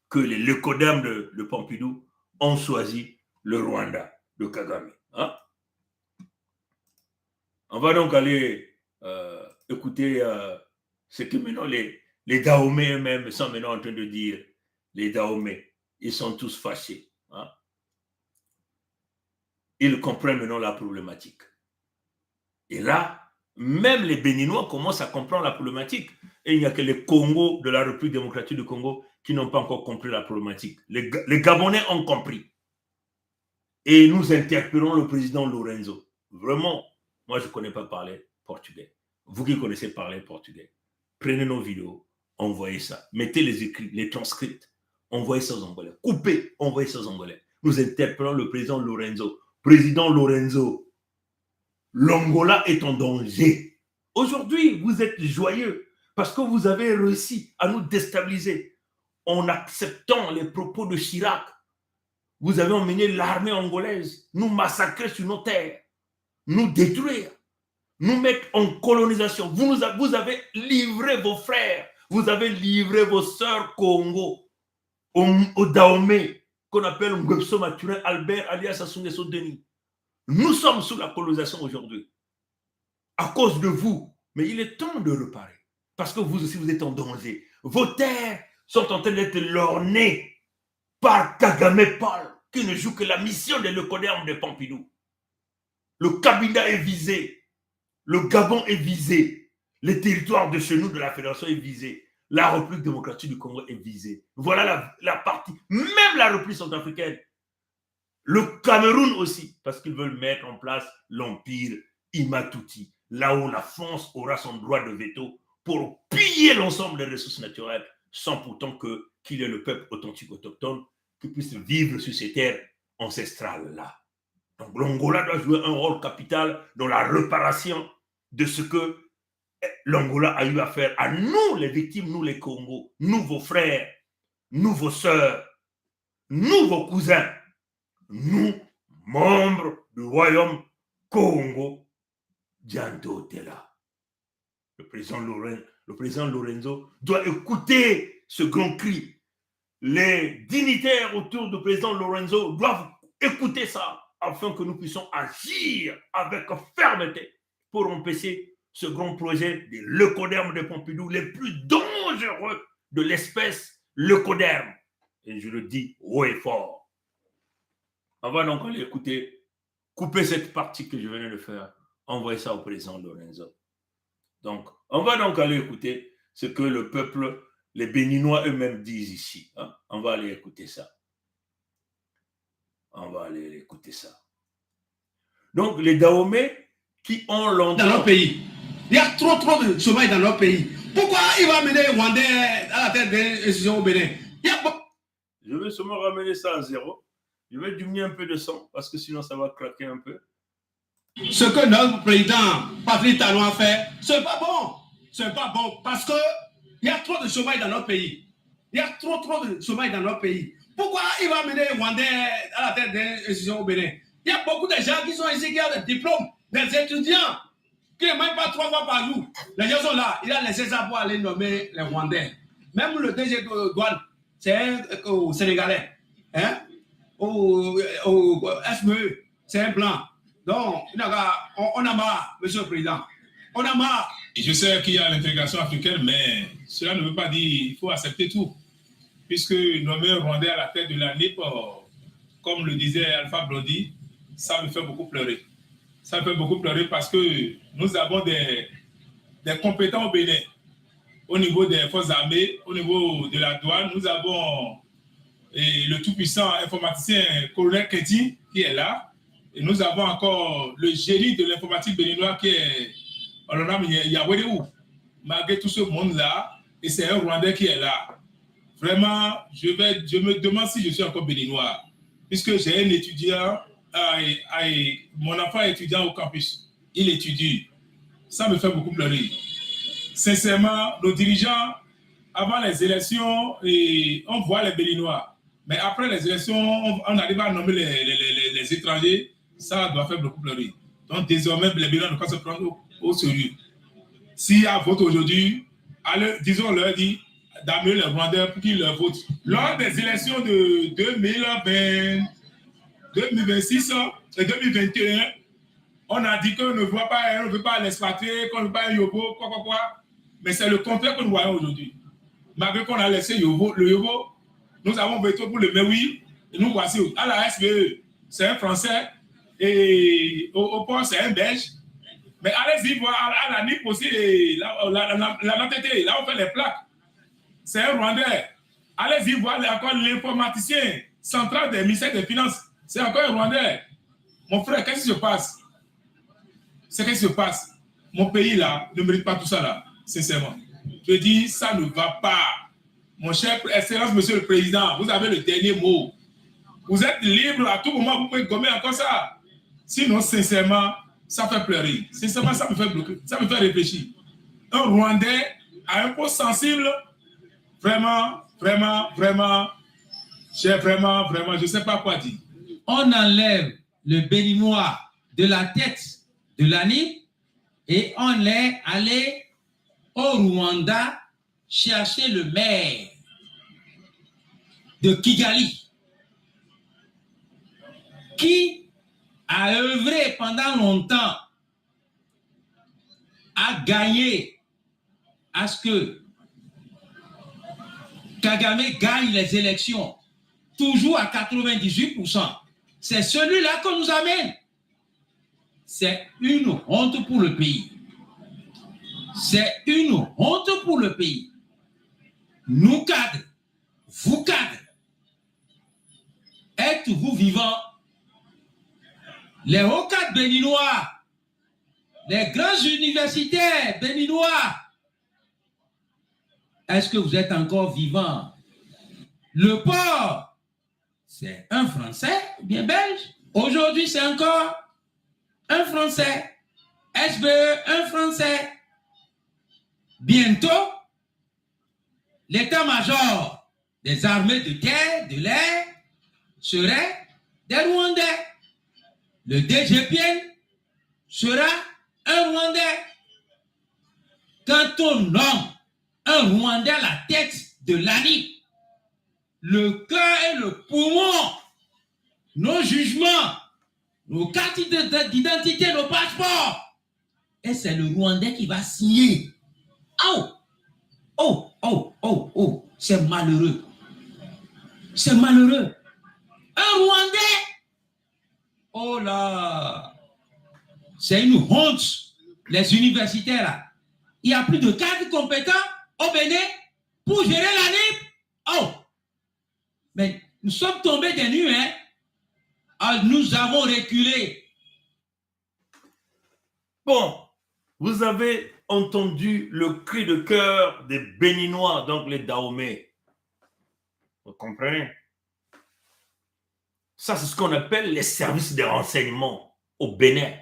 que les leucodermes de Pompidou ont choisi le Rwanda de Kagame. Hein? On va donc aller écouter ce que maintenant les Dahomey eux-mêmes sont maintenant en train de dire. Les Dahomey, ils sont tous fâchés. Hein? Ils comprennent maintenant la problématique. Et là, même les Béninois commencent à comprendre la problématique. Et il n'y a que les Congos de la République démocratique du Congo qui n'ont pas encore compris la problématique. Les Gabonais ont compris. Et nous interpellons le président Lorenzo. Vraiment, moi, je ne connais pas parler portugais. Vous qui connaissez parler portugais, prenez nos vidéos, envoyez ça. Mettez les écrits, les transcripts, envoyez ça aux Angolais. Coupez, envoyez ça aux Angolais. Nous interpellons le président Lorenzo. Président Lorenzo, l'Angola est en danger. Aujourd'hui, vous êtes joyeux parce que vous avez réussi à nous déstabiliser en acceptant les propos de Chirac. Vous avez emmené l'armée angolaise, nous massacrer sur nos terres, nous détruire, nous mettre en colonisation. Vous avez livré vos frères, vous avez livré vos sœurs Congo au Dahomey, qu'on appelle Ngwepso Maturin Albert alias Sassou Nguesso Denis. Nous sommes sous la colonisation aujourd'hui, à cause de vous. Mais il est temps de reparer, parce que vous aussi, vous êtes en danger. Vos terres sont en train d'être lornées par Kagame Paul, qui ne joue que la mission de l'Ecoderme de Pompidou. Le Kabila est visé, le Gabon est visé, les territoires de chez nous de la Fédération est visé, la République démocratique du Congo est visée. Voilà la partie, même la République centrafricaine, le Cameroun aussi, parce qu'ils veulent mettre en place l'empire Imatuti, là où la France aura son droit de veto pour piller l'ensemble des ressources naturelles, sans pourtant qu'il y ait le peuple authentique autochtone qui puisse vivre sur ces terres ancestrales-là. Donc l'Angola doit jouer un rôle capital dans la réparation de ce que l'Angola a eu à faire à nous, les victimes, nous les Congos, nous vos frères, nous vos sœurs, nous vos cousins, nous, membres du royaume Congo, Diandotela. Le président Lorenzo doit écouter ce grand cri. Les dignitaires autour du président Lorenzo doivent écouter ça afin que nous puissions agir avec fermeté pour empêcher ce grand projet des leucodermes de Pompidou, les plus dangereux de l'espèce leucoderme. Et je le dis haut et fort. On va donc aller écouter, couper cette partie que je venais de faire, envoyer ça au président Lorenzo. Donc, on va donc aller écouter ce que le peuple, les Béninois eux-mêmes disent ici. Hein? On va aller écouter ça. On va aller écouter ça. Donc, les Dahomey qui ont longtemps... Dans leur pays. Il y a trop de chômage dans leur pays. Pourquoi il va mener les Rwandais à la tête des décisions au Bénin? Je vais seulement ramener ça à zéro. Je vais diminuer un peu de son parce que sinon ça va craquer un peu. Ce que notre président Patrick Talon a fait, c'est pas bon. C'est pas bon parce que il y a trop de chômage dans notre pays. Il y a trop de chômage dans notre pays. Pourquoi il va mener les Rwandais à la tête des décisions au Bénin? Il y a beaucoup de gens qui sont ici qui ont des diplômes, des étudiants qui ne mangent pas 3 fois par jour. Les gens sont là. Il a laissé ça pour aller nommer les Rwandais. Même le DG de douane, c'est un Sénégalais. Hein? Au FME, c'est un blanc. Donc, on a marre, monsieur le président. On a marre. Je sais qu'il y a l'intégration africaine, mais cela ne veut pas dire qu'il faut accepter tout. Puisque nommer un Rwandais à la tête de la NIP, comme le disait Alpha Blondy, ça me fait beaucoup pleurer. Ça me fait beaucoup pleurer parce que nous avons des compétents au Bénin. Au niveau des forces armées, au niveau de la douane, nous avons le tout-puissant informaticien colonel Kedi qui est là. Et nous avons encore le génie de l'informatique béninois qui est Olonam Yawedeou. Malgré tout ce monde-là, et c'est un Rwandais qui est là. Vraiment, je me demande si je suis encore béninois, puisque j'ai un étudiant, mon enfant est étudiant au campus. Il étudie. Ça me fait beaucoup pleurer. Sincèrement, nos dirigeants, avant les élections, on voit les Béninois. Mais après les élections, on arrive à nommer les étrangers. Ça doit faire beaucoup pleurer. Donc désormais, les Béninois ne peuvent pas se prendre au sérieux. S'il y a vote aujourd'hui, disons-leur d'amener les Rwandais pour qu'ils leur votent. Lors des élections de 2026 et 2021, on a dit qu'on ne veut pas l'exploiter, qu'on ne veut pas un Yobo, quoi. Mais c'est le contraire que nous voyons aujourd'hui. Malgré qu'on a laissé le Yobo, nous avons voté pour le Mewi, et nous voici à la SBE, c'est un Français, et au port, c'est un Belge. Mais allez-y voir à la NIP aussi, la NATT, là où on fait les plaques. C'est un Rwandais. Allez-y voir encore l'informaticien central des ministères des Finances. C'est encore un Rwandais. Mon frère, qu'est-ce qui se passe? C'est qu'est-ce qui se passe? Mon pays, là, ne mérite pas tout ça, là, sincèrement. Je dis, ça ne va pas. Mon cher Excellence, Monsieur le Président, vous avez le dernier mot. Vous êtes libre à tout moment, vous pouvez gommer encore ça. Sinon, sincèrement, ça fait pleurer. Sincèrement, ça me fait bloquer, ça me fait réfléchir. Un Rwandais a un poste sensible, vraiment, je ne sais pas quoi dire. On enlève le Béninois de la tête de l'ANIP et on est allé au Rwanda chercher le maire de Kigali qui a œuvré pendant longtemps à gagner à ce que Kagame gagne les élections, toujours à 98%. C'est celui-là qu'on nous amène. C'est une honte pour le pays. C'est une honte pour le pays. Nous cadres, vous cadres, êtes-vous vivants? Les hauts cadres béninois, les grands universitaires béninois, est-ce que vous êtes encore vivants? Le port, c'est un Français, bien belge. Aujourd'hui, c'est encore un Français. SBE, un Français. Bientôt, l'état-major des armées de terre, de l'air, serait des Rwandais. Le DGPN sera un Rwandais. Quand on nomme un Rwandais à la tête de l'ANIP, le cœur et le poumon, nos jugements, nos cartes d'identité, nos passeports, et c'est le Rwandais qui va signer. C'est malheureux. C'est malheureux. Un Rwandais, oh là, c'est une honte. Les universitaires, là, il y a plus de cadres compétents au Bénin pour gérer l'ANIP. Mais nous sommes tombés des nues, hein. Nous avons reculé. Bon, vous avez entendu le cri de cœur des Béninois, donc les Dahomey. Vous comprenez? Ça, c'est ce qu'on appelle les services de renseignement au Bénin,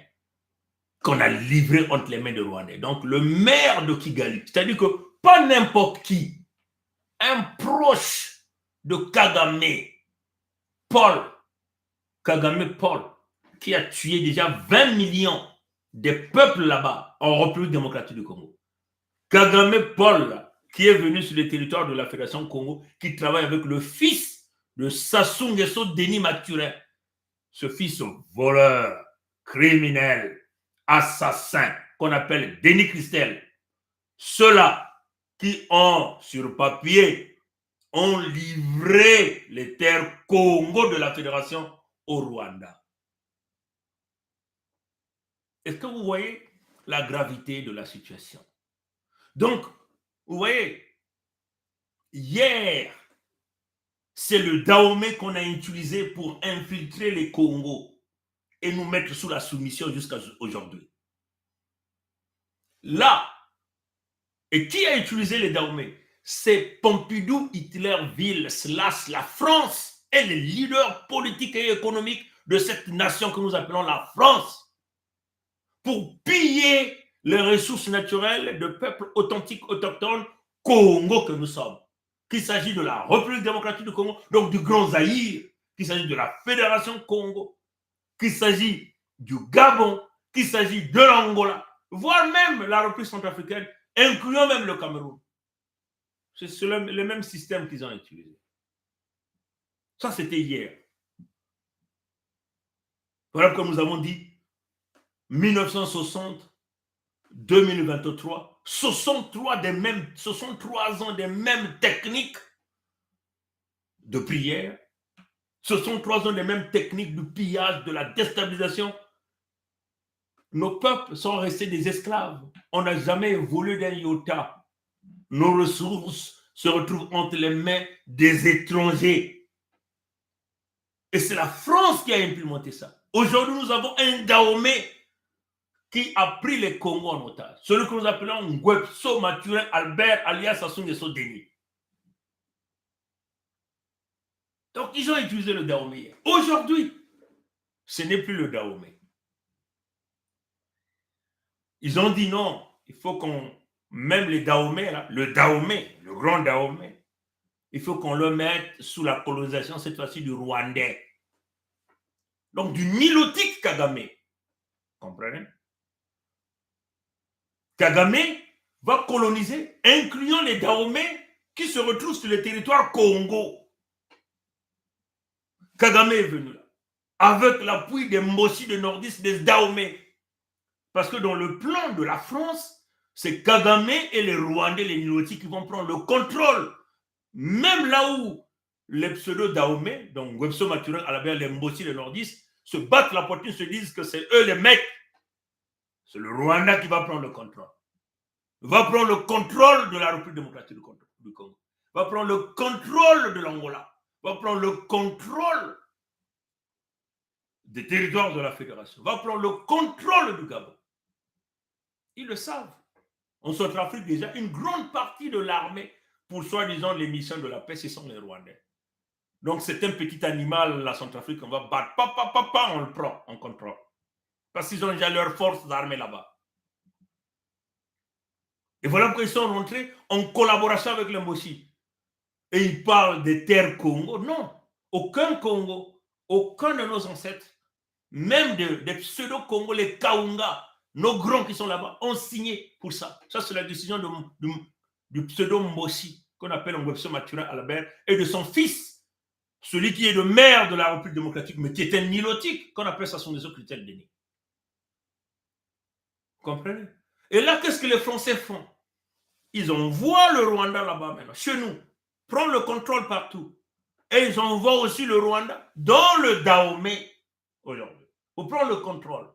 qu'on a livré entre les mains de Rwandais. Donc, le maire de Kigali, c'est-à-dire que pas n'importe qui, un proche de Kagame, Paul, qui a tué déjà 20 millions de peuples là-bas, en République démocratique du Congo. Kagame Paul, qui est venu sur le territoire de la Fédération Congo, qui travaille avec le fils de Sassou Nguesso Denis Mathurin. Ce fils voleur, criminel, assassin, qu'on appelle Denis Christel. Ceux-là qui ont, sur papier, ont livré les terres Congo de la Fédération au Rwanda. Est-ce que vous voyez la gravité de la situation? Donc, vous voyez, hier, c'est le Dahomey qu'on a utilisé pour infiltrer les Congos et nous mettre sous la soumission jusqu'à aujourd'hui. Là, et qui a utilisé les Dahomey? C'est Pompidou, Hitlerville, / la France et les leaders politiques et économiques de cette nation que nous appelons la France pour piller les ressources naturelles de peuples authentiques, autochtones, Congo que nous sommes. Qu'il s'agit de la République démocratique du Congo, donc du Grand Zaïre, qu'il s'agit de la Fédération Congo, qu'il s'agit du Gabon, qu'il s'agit de l'Angola, voire même la République centrafricaine, incluant même le Cameroun. C'est le même système qu'ils ont utilisé. Ça, c'était hier. Voilà comme nous avons dit, 1960, 2023, 63 ans des mêmes techniques de prière, 63 ans des mêmes techniques de pillage, de la déstabilisation. Nos peuples sont restés des esclaves. On n'a jamais évolué d'un iota. Nos ressources se retrouvent entre les mains des étrangers. Et c'est la France qui a implémenté ça. Aujourd'hui, nous avons un Dahomey qui a pris les Congos en otage. Celui que nous appelons Ngwepso Mathurin Albert alias Sassou Nguesso Denis. Donc, ils ont utilisé le Dahomey. Aujourd'hui, ce n'est plus le Dahomey. Ils ont dit non, il faut qu'on, même les Dahomey, là, le Dahomey, le grand Dahomey, il faut qu'on le mette sous la colonisation, cette fois-ci du Rwandais. Donc, du Nilotique Kagame. Comprenez? Kagame va coloniser, incluant les Dahomey qui se retrouvent sur le territoire Congo. Kagame est venu là, avec l'appui des Mbossi, des nordistes, des Dahomey. Parce que dans le plan de la France, c'est Kagame et les Rwandais, les Nilotiques qui vont prendre le contrôle. Même là où les pseudo-Dahomey, donc Ngwepso Mathurin, Albert, les Mbossi, les nordistes, se battent la poitrine, se disent que c'est eux les mecs. C'est le Rwanda qui va prendre le contrôle. Va prendre le contrôle de la République démocratique du Congo. Va prendre le contrôle de l'Angola. Va prendre le contrôle des territoires de la Fédération. Va prendre le contrôle du Gabon. Ils le savent. En Centrafrique, déjà, une grande partie de l'armée pour soi-disant les missions de la paix, ce sont les Rwandais. Donc, c'est un petit animal, la Centrafrique, on va battre. On le prend, on contrôle. Parce qu'ils ont déjà leurs forces d'armée là-bas. Et voilà pourquoi ils sont rentrés en collaboration avec les Mbossi. Et ils parlent des terres Congo. Non, aucun Congo, aucun de nos ancêtres, même des pseudo-Congo, les Kaunga, nos grands qui sont là-bas, ont signé pour ça. Ça, c'est la décision du pseudo-Mbossi, qu'on appelle Ngwepso Mathurin Albert, et de son fils, celui qui est le maire de la République démocratique, mais qui est un nilotique, qu'on appelle Sassou Nguesso Denis. Vous comprenez? Et là, qu'est-ce que les Français font? Ils envoient le Rwanda là-bas maintenant, chez nous, prendre le contrôle partout. Et ils envoient aussi le Rwanda dans le Dahomey aujourd'hui, pour prendre le contrôle.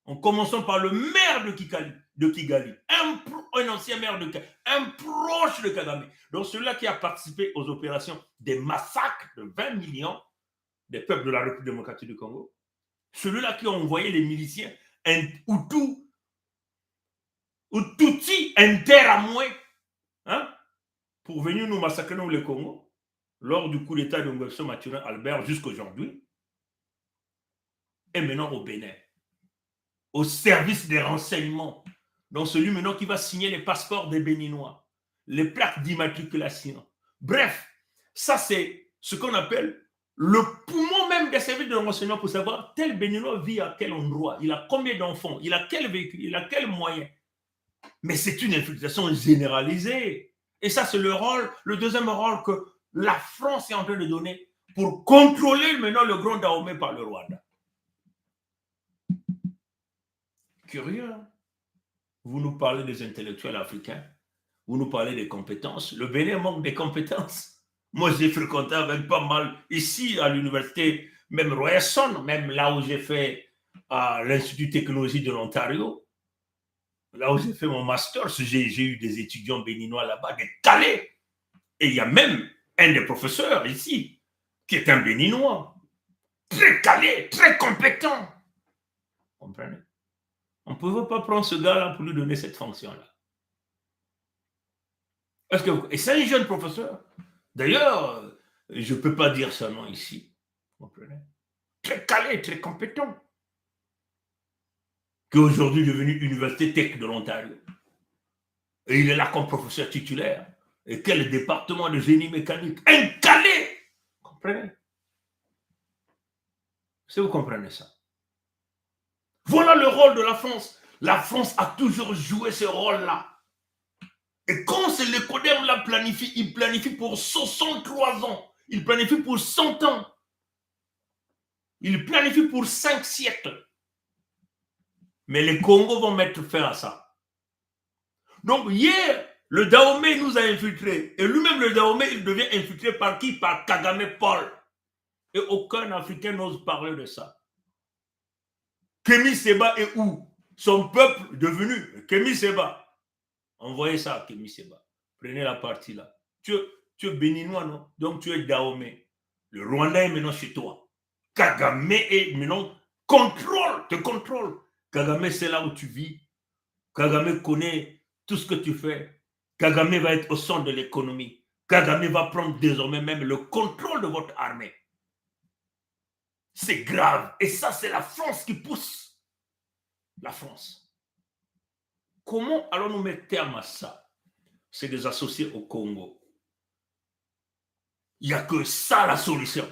En commençant par le maire de Kigali, un ancien maire de Kigali, un proche de Kagame. Donc celui-là qui a participé aux opérations des massacres de 20 millions des peuples de la République démocratique du Congo. Celui-là qui a envoyé les miliciens Tutsi interamoué, hein, pour venir nous massacrer nous les Congo lors du coup d'état de Ngwepso Mathurin Albert jusqu'à aujourd'hui. Et maintenant au Bénin, au service des renseignements, donc celui maintenant qui va signer les passeports des Béninois, les plaques d'immatriculation. Bref, ça c'est ce qu'on appelle le poumon même des services de renseignement pour savoir tel Béninois vit à quel endroit, il a combien d'enfants, il a quel véhicule, il a quel moyen. Mais c'est une infiltration généralisée. Et ça, c'est le deuxième rôle que la France est en train de donner pour contrôler maintenant le grand Dahomey par le Rwanda. Curieux, hein? Vous nous parlez des intellectuels africains, vous nous parlez des compétences. Le Bénin manque des compétences. Moi, j'ai fréquenté avec pas mal ici à l'université, même Royasson, même là où j'ai fait à l'Institut technologique de l'Ontario, là où j'ai fait mon master, j'ai eu des étudiants béninois là-bas, des Calais. Et il y a même un des professeurs ici qui est un béninois, très calé, très compétent. Vous comprenez? On ne pouvait pas prendre ce gars-là pour lui donner cette fonction-là. Et c'est un jeune professeur. D'ailleurs, je ne peux pas dire son nom ici. Vous comprenez? Très calé, très compétent. Qui est aujourd'hui devenu Université Tech de l'Ontario. Et il est là comme professeur titulaire. Et quel département de génie mécanique? Un calé! Vous comprenez? Si vous comprenez ça. Voilà le rôle de la France. La France a toujours joué ce rôle-là. Et quand c'est le CODEM la planifie, il planifie pour 63 ans. Il planifie pour 100 ans. Il planifie pour 5 siècles. Mais les Congos vont mettre fin à ça. Donc hier, le Dahomey nous a infiltrés. Et lui-même, le Dahomey, il devient infiltré par qui? Par Kagame Paul. Et aucun Africain n'ose parler de ça. Kémy Séba est où? Son peuple devenu Kémy Séba. Envoyez ça à Kémy Séba. Prenez la partie là. Tu es béninois, non? Donc tu es Dahomey. Le Rwandais est maintenant chez toi. Kagame est maintenant te contrôle. Kagame, c'est là où tu vis. Kagame connaît tout ce que tu fais. Kagame va être au centre de l'économie. Kagame va prendre désormais même le contrôle de votre armée. C'est grave. Et ça, c'est la France qui pousse. La France. Comment allons-nous mettre terme à ça? C'est des associés au Congo. Il n'y a que ça la solution.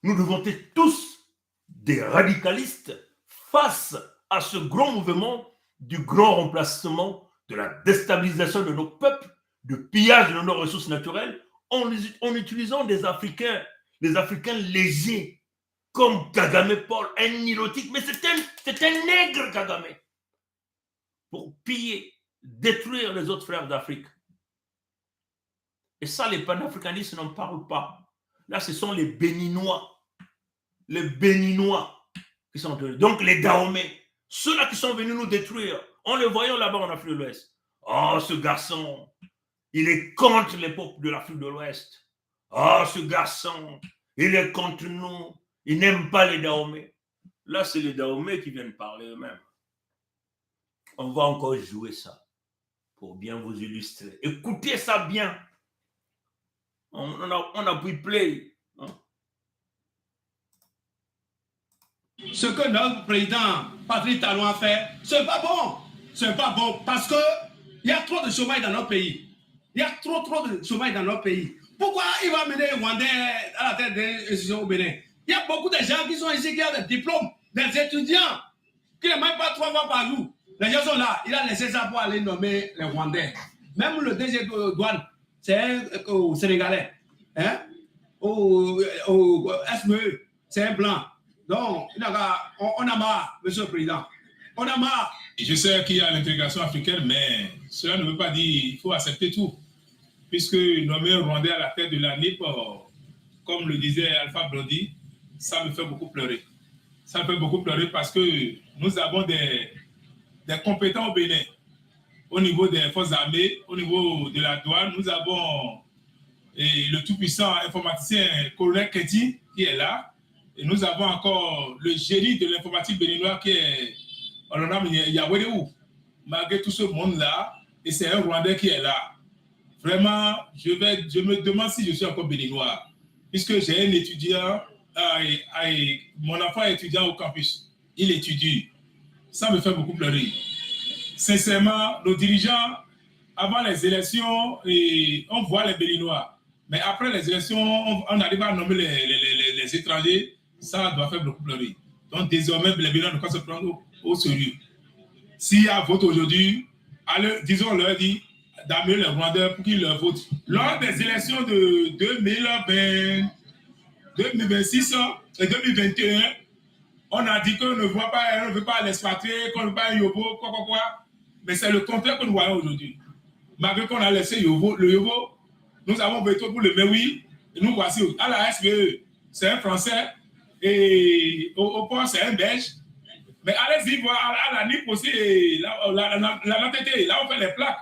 Nous devons être tous des radicalistes face à ce grand mouvement du grand remplacement, de la déstabilisation de nos peuples, du pillage de nos ressources naturelles, en utilisant des Africains légers, comme Kagame Paul, un nilotique, mais c'est un nègre Kagame, pour piller, détruire les autres frères d'Afrique. Et ça, les panafricanistes n'en parlent pas. Là, ce sont les Béninois. Les Béninois qui sont venus. Donc les Dahomey, ceux-là qui sont venus nous détruire, en le voyant là-bas en Afrique de l'Ouest. Oh, ce garçon, il est contre les peuples de l'Afrique de l'Ouest. Oh, ce garçon, il est contre nous. Il n'aime pas les Dahomey. Là, c'est les Dahomey qui viennent parler eux-mêmes. On va encore jouer ça pour bien vous illustrer. Écoutez ça bien. On appuie play. Hein? Ce que notre président Patrice Talon a fait, c'est pas bon. C'est pas bon parce que il y a trop de chômage dans notre pays. Il y a trop de chômage dans notre pays. Pourquoi il va mener les Rwandais à la tête des institutions au Bénin? Il y a beaucoup de gens qui sont ici, qui ont des diplômes, des étudiants, qui ne mangent pas 3 fois par jour. Les gens sont là. Il a laissé ça pour aller nommer les Rwandais. Même le DG de douane, c'est un Sénégalais. Hein? Au SME, c'est un blanc. Donc, on a marre, monsieur le président. On a marre. Je sais qu'il y a l'intégration africaine, mais cela ne veut pas dire qu'il faut accepter tout. Puisque nommer un Rwandais à la tête de la NIP, comme le disait Alpha Blondy, ça me fait beaucoup pleurer. Ça me fait beaucoup pleurer parce que nous avons des compétents au Bénin. Au niveau des forces armées, au niveau de la douane, nous avons le tout-puissant informaticien colonel Keti qui est là. Et nous avons encore le génie de l'informatique béninois qui est Olonam Yawedeou. Malgré tout ce monde-là, et c'est un Rwandais qui est là. Vraiment, je me demande si je suis encore béninois. Puisque j'ai un étudiant, mon enfant est étudiant au campus. Il étudie. Ça me fait beaucoup pleurer. Sincèrement, nos dirigeants, avant les élections, on voit les Béninois. Mais après les élections, on arrive à nommer les étrangers. Ça doit faire beaucoup pleurer. Donc désormais, les Béninois ne peuvent pas se prendre au sérieux. S'il y a vote aujourd'hui, disons-leur d'amener les Rwandais pour qu'ils leur votent. Lors des élections de 2026 et 2021, on a dit qu'on ne veut pas l'expatrier, qu'on ne veut pas un Yobo, quoi. Mais c'est le contraire que nous voyons aujourd'hui. Malgré qu'on a laissé le Yobo, nous avons voté pour le Mewi, et nous voici à la SBE. C'est un Français, et au port, c'est un Belge. Mais allez-y voir à la NIP aussi, la TT, là on fait les plaques.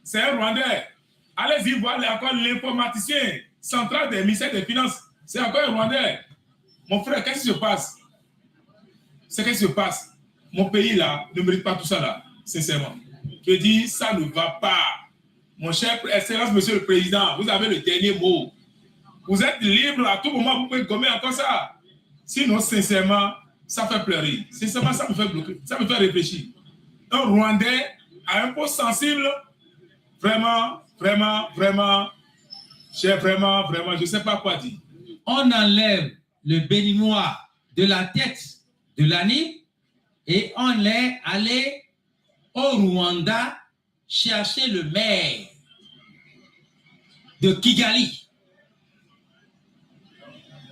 C'est un Rwandais. Allez-y voir encore l'informaticien central des ministères des Finances. C'est encore un Rwandais. Mon frère, qu'est-ce qui se passe? C'est qu'est-ce qui se passe? Mon pays là ne mérite pas tout ça là, sincèrement. Je dis, ça ne va pas. Mon cher Excellence, Monsieur le Président, vous avez le dernier mot. Vous êtes libre à tout moment, vous pouvez gommer encore ça. Sinon, sincèrement, ça fait pleurer. Sincèrement, ça me fait bloquer, ça me fait réfléchir. Un Rwandais à un poste sensible, vraiment, vraiment, vraiment, je ne sais pas quoi dire. On enlève le Béninois de la tête de l'ANIP et on est allé au Rwanda chercher le maire de Kigali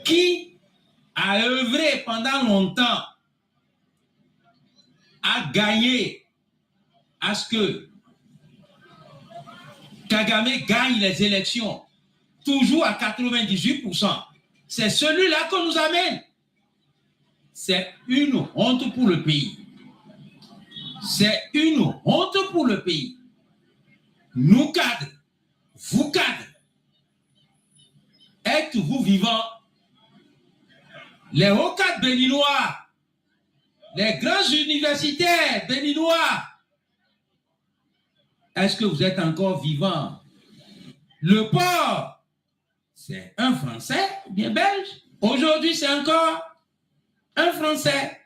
qui a œuvré pendant longtemps à gagner à ce que Kagame gagne les élections toujours à 98%. C'est celui-là qu'on nous amène. C'est une honte pour le pays. C'est une honte pour le pays. Nous cadres, vous cadres, êtes-vous vivants? Les hauts cadres béninois, les grands universitaires béninois, est-ce que vous êtes encore vivants? Le port, c'est un Français, bien belge. Aujourd'hui, c'est encore un Français.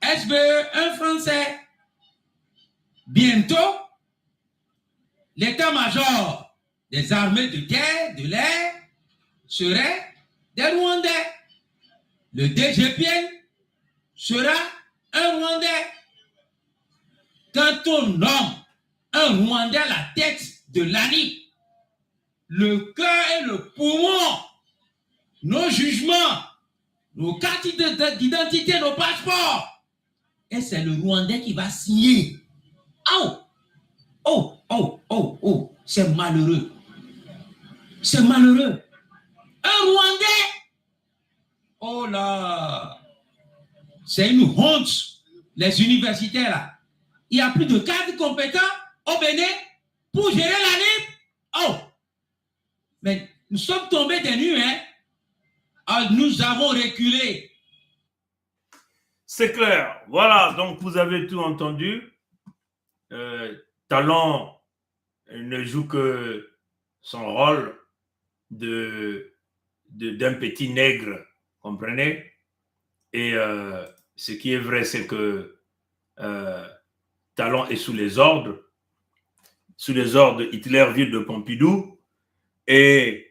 SBE, un Français. Bientôt, l'état-major des armées de terre, de l'air, serait des Rwandais. Le DGPN sera un Rwandais. Quand on nomme un Rwandais à la tête de l'ANI, le cœur et le poumon, nos jugements, nos cartes d'identité, nos passeports, et c'est le Rwandais qui va signer. Oh, oh, oh, oh, oh, c'est malheureux. C'est malheureux. Un Rwandais, oh là, c'est une honte. Les universitaires là, il y a plus de cadres compétents au Bénin pour gérer l'ANIP. Oh, mais nous sommes tombés des nues, hein. Alors, nous avons reculé. C'est clair. Voilà, donc vous avez tout entendu. Talon ne joue que son rôle d'un petit nègre, comprenez? Et ce qui est vrai, c'est que Talon est sous les ordres Hitler-Ville de Pompidou. Et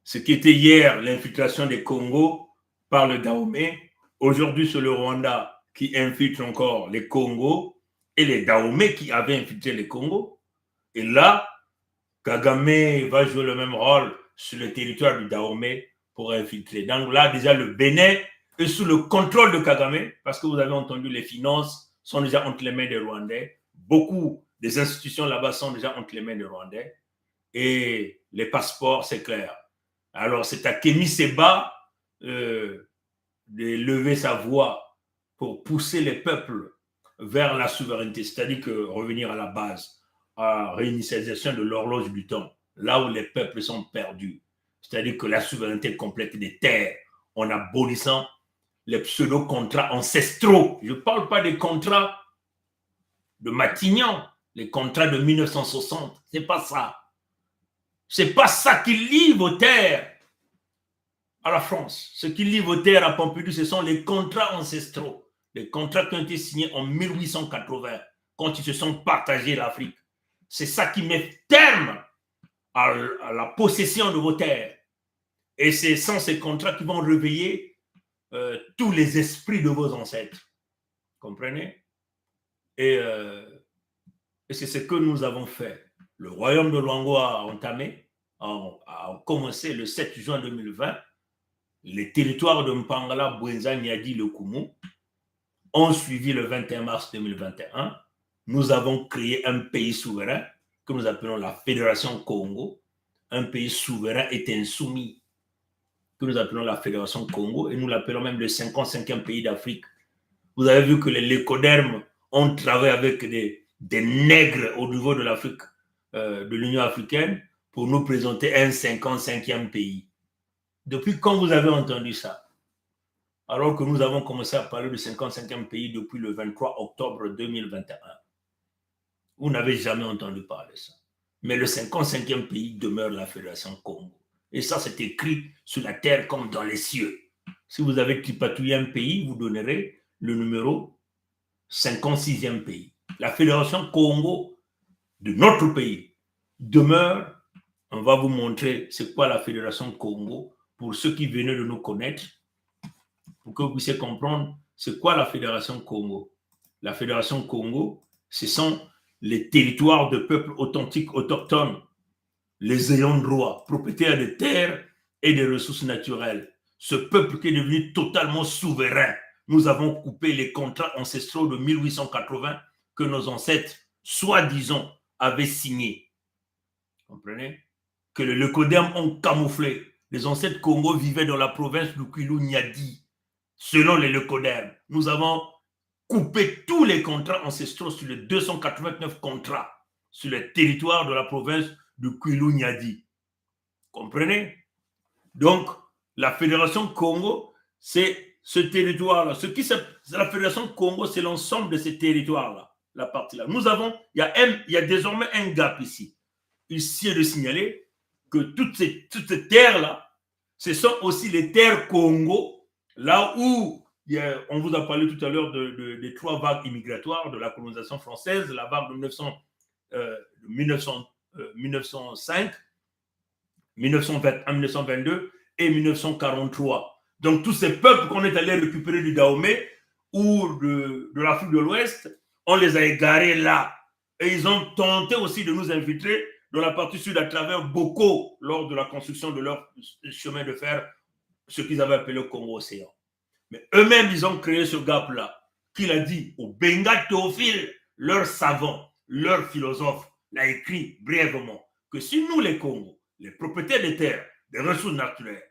ce qui était hier l'infiltration des Congos par le Dahomey, aujourd'hui c'est le Rwanda qui infiltre encore les Congos et les Dahomey qui avaient infiltré les Congos. Et là, Kagame va jouer le même rôle sur le territoire du Dahomey pour infiltrer. Donc là, déjà, le Bénin est sous le contrôle de Kagame, parce que vous avez entendu, les finances sont déjà entre les mains des Rwandais. Beaucoup des institutions là-bas sont déjà entre les mains des Rwandais. Et les passeports, c'est clair. Alors, c'est à Kémy Séba de lever sa voix pour pousser les peuples vers la souveraineté, c'est-à-dire que revenir à la base, à réinitialisation de l'horloge du temps, là où les peuples sont perdus, c'est-à-dire que la souveraineté complète des terres, en abolissant les pseudo-contrats ancestraux. Je ne parle pas des contrats de Matignon, les contrats de 1960, c'est pas ça. C'est pas ça qui lie vos terres à la France. Ce qui lie vos terres à Pompidou, ce sont les contrats ancestraux. Les contrats qui ont été signés en 1880, quand ils se sont partagés l'Afrique. C'est ça qui met terme à la possession de vos terres. Et c'est sans ces contrats qui vont réveiller tous les esprits de vos ancêtres. Comprenez? Et c'est ce que nous avons fait. Le royaume de Luango a commencé le 7 juin 2020. Les territoires de Mpangala, Bouenza, Niadi, le Koumou ont suivi le 21 mars 2021. Nous avons créé un pays souverain que nous appelons la Fédération Congo, un pays souverain et insoumis. que nous appelons la Fédération Congo, et nous l'appelons même le 55e pays d'Afrique. Vous avez vu que les lécodermes ont travaillé avec des nègres au niveau de l'Afrique, de l'Union africaine, pour nous présenter un 55e pays. Depuis quand vous avez entendu ça? Alors que nous avons commencé à parler du 55e pays depuis le 23 octobre 2021. Vous n'avez jamais entendu parler de ça. Mais le 55e pays demeure la Fédération Congo. Et ça, c'est écrit sur la terre comme dans les cieux. Si vous avez tripatouillé un pays, vous donnerez le numéro 56e pays. La Fédération Congo de notre pays demeure. On va vous montrer c'est quoi la Fédération Congo pour ceux qui venaient de nous connaître, pour que vous puissiez comprendre c'est quoi la Fédération Congo. La Fédération Congo, ce sont les territoires de peuples authentiques autochtones, les ayants droit, propriétaires de terres et des ressources naturelles. Ce peuple qui est devenu totalement souverain. Nous avons coupé les contrats ancestraux de 1880 que nos ancêtres, soi-disant, avaient signés. Vous comprenez? Que les lécodermes ont camouflé. Les ancêtres Congo vivaient dans la province du Kwilu-Nyadi. Selon les lécodermes, nous avons coupé tous les contrats ancestraux sur les 289 contrats sur le territoire de la province du Kwilu-Nyadi. Comprenez? Donc, la Fédération Congo, c'est ce territoire-là. La Fédération Congo, c'est l'ensemble de ces territoires-là, la partie-là. Nous avons, il y a désormais un gap ici. Ici est de signaler que toutes ces terres-là, ce sont aussi les terres Congo, là où on vous a parlé tout à l'heure des 3 vagues immigratoires de la colonisation française, la vague de 1905, 1921, 1922 et 1943. Donc tous ces peuples qu'on est allé récupérer du Dahomey ou de l'Afrique de l'Ouest, on les a égarés là. Et ils ont tenté aussi de nous infiltrer dans la partie sud à travers Boko lors de la construction de leur chemin de fer, ce qu'ils avaient appelé le Congo-Océan. Mais eux-mêmes, ils ont créé ce gap-là, qu'il a dit au Benga Théophile, leur savant, leur philosophe, l'a écrit brièvement que si nous, les Congos, les propriétaires des terres, des ressources naturelles,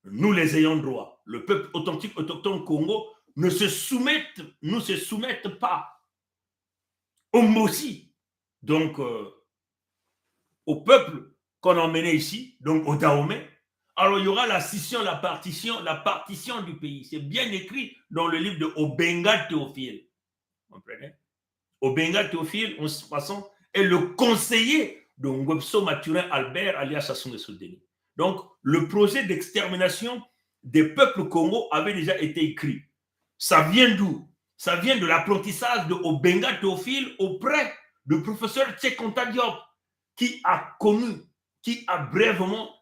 nous les ayons droit, le peuple authentique autochtone Congo ne se soumettent pas au Mossi, donc au peuple qu'on a emmené ici, donc au Dahomey. Alors il y aura la scission, la partition du pays. C'est bien écrit dans le livre de Obenga Théophile. Vous comprenez? Obenga Théophile, en passant, est le conseiller de Ngwebso Mathurin Albert, alias Sassou Nguesso Deni. Donc, le projet d'extermination des peuples Congo avait déjà été écrit. Ça vient d'où? Ça vient de l'apprentissage de Obenga Théophile auprès du professeur Tchekonta Diop, qui a brièvement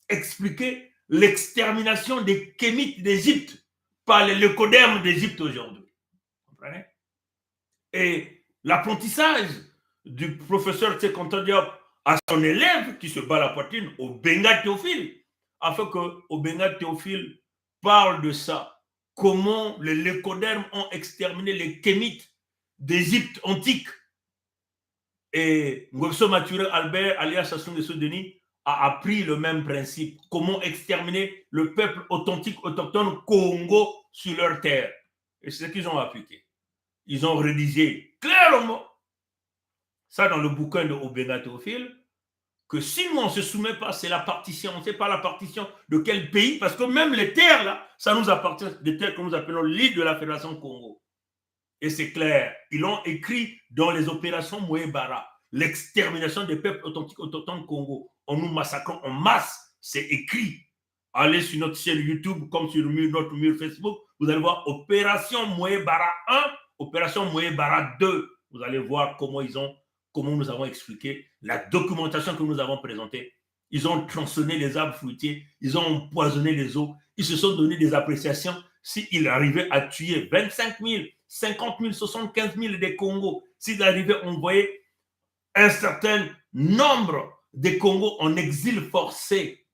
expliqué l'extermination des Kémites d'Égypte par les lécodermes d'Égypte aujourd'hui. Vous comprenez? Et l'apprentissage du professeur Tchekonta Diop à son élève qui se bat la poitrine, Obenga Théophile, afin que Obenga Théophile parle de ça. Comment les lécodermes ont exterminé les Kémites d'Égypte antique. Et Ngwebso Mathurin Albert, alias Sassou Nguesso Deni, a appris le même principe. Comment exterminer le peuple authentique autochtone Congo sur leur terre. Et c'est ce qu'ils ont appliqué. Ils ont rédigé clairement ça dans le bouquin de Obenga Théophile, que si nous on ne se soumet pas, c'est la partition. On ne sait pas la partition de quel pays, parce que même les terres là, ça nous appartient, des terres que nous appelons l'île de la Fédération Congo. Et c'est clair, ils l'ont écrit dans les opérations Moé-Bara, l'extermination des peuples authentiques autochtones Congo. On nous massacre en masse, c'est écrit. Allez sur notre chaîne YouTube, comme sur notre mur Facebook, vous allez voir Opération Moé-Bara 1, Opération Moé-Bara 2. Vous allez voir comment nous avons expliqué la documentation que nous avons présentée. Ils ont tronçonné les arbres fruitiers, ils ont empoisonné les eaux, ils se sont donné des appréciations s'ils arrivaient à tuer 25 000, 50 000, 75 000 des Congos, s'ils arrivaient à envoyer un certain nombre des Congos en exil forcé.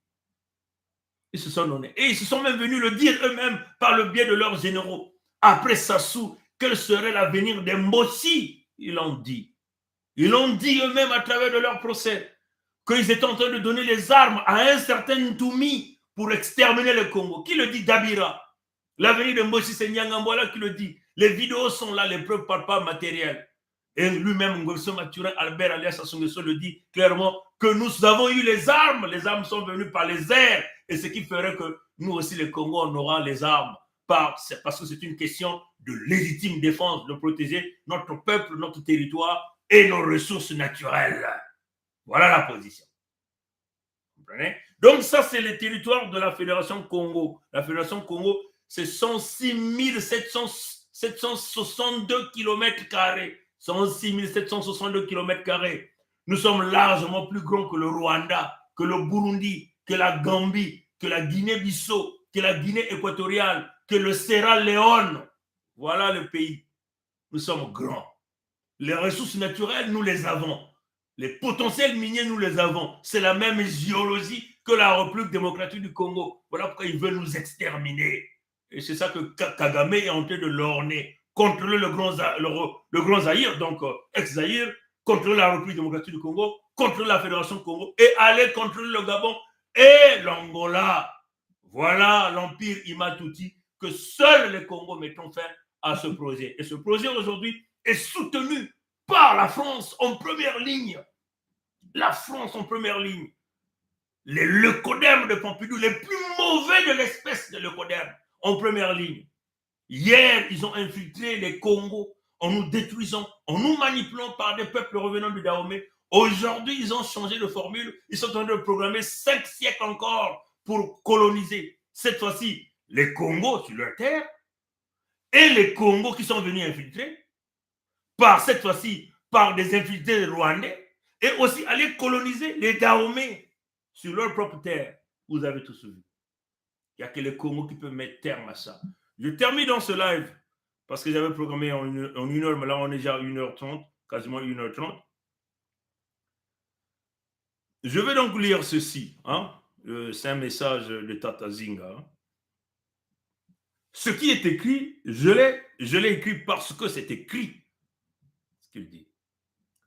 Ils se sont donnés. Et ils se sont même venus le dire eux-mêmes par le biais de leurs généraux. Après Sassou, quel serait l'avenir des Mossi? Ils l'ont dit. Ils l'ont dit eux-mêmes à travers de leur procès qu'ils étaient en train de donner les armes à un certain Ntoumi pour exterminer le Congo. Qui le dit? Dabira. L'avenir de Moïse Nyangambwala qui le dit. Les vidéos sont là, les preuves par pas matérielles. Et lui-même, Ngolso Maturin, Albert alias Assongeso le dit clairement que nous avons eu les armes sont venues par les airs, et ce qui ferait que nous aussi, les Congos, on aura les armes, parce que c'est une question de légitime défense, de protéger notre peuple, notre territoire et nos ressources naturelles. Voilà la position. Vous comprenez? Donc ça, c'est le territoire de la Fédération Congo. La Fédération Congo, c'est 106 762 km². 106 762 km². Nous sommes largement plus grands que le Rwanda, que le Burundi, que la Gambie, que la Guinée-Bissau, que la Guinée équatoriale, que le Sierra Leone. Voilà le pays. Nous sommes grands. Les ressources naturelles, nous les avons. Les potentiels miniers, nous les avons. C'est la même géologie que la République démocratique du Congo. Voilà pourquoi ils veulent nous exterminer. Et c'est ça que Kagame est en train de lorner. Contrôler le grand Zaïre, donc ex-Zaïre, contrôler la République démocratique du Congo, contrôler la Fédération Congo et aller contrôler le Gabon et l'Angola. Voilà l'empire Imatuti que seuls les Congos mettront fin à ce projet. Et ce projet aujourd'hui est soutenu par la France en première ligne. La France en première ligne. Les leucodermes de Pompidou, les plus mauvais de l'espèce de leucodermes en première ligne. Hier, ils ont infiltré les Congos en nous détruisant, en nous manipulant par des peuples revenant du Dahomey. Aujourd'hui, ils ont changé de formule. Ils sont en train de programmer 5 siècles encore pour coloniser. Cette fois-ci, les Congos sur leur terre et les Congos qui sont venus infiltrer, cette fois-ci, par des infiltrés rwandais, et aussi aller coloniser les Dahomey sur leur propre terre. Vous avez tous vu. Il n'y a que les Congos qui peuvent mettre terme à ça. Je termine dans ce live parce que j'avais programmé en une heure, mais là on est déjà à 1h30, quasiment 1h30. Je vais donc lire ceci. C'est un message de Tata Zinga. Ce qui est écrit, je l'ai écrit parce que c'est écrit. Ce qu'il dit.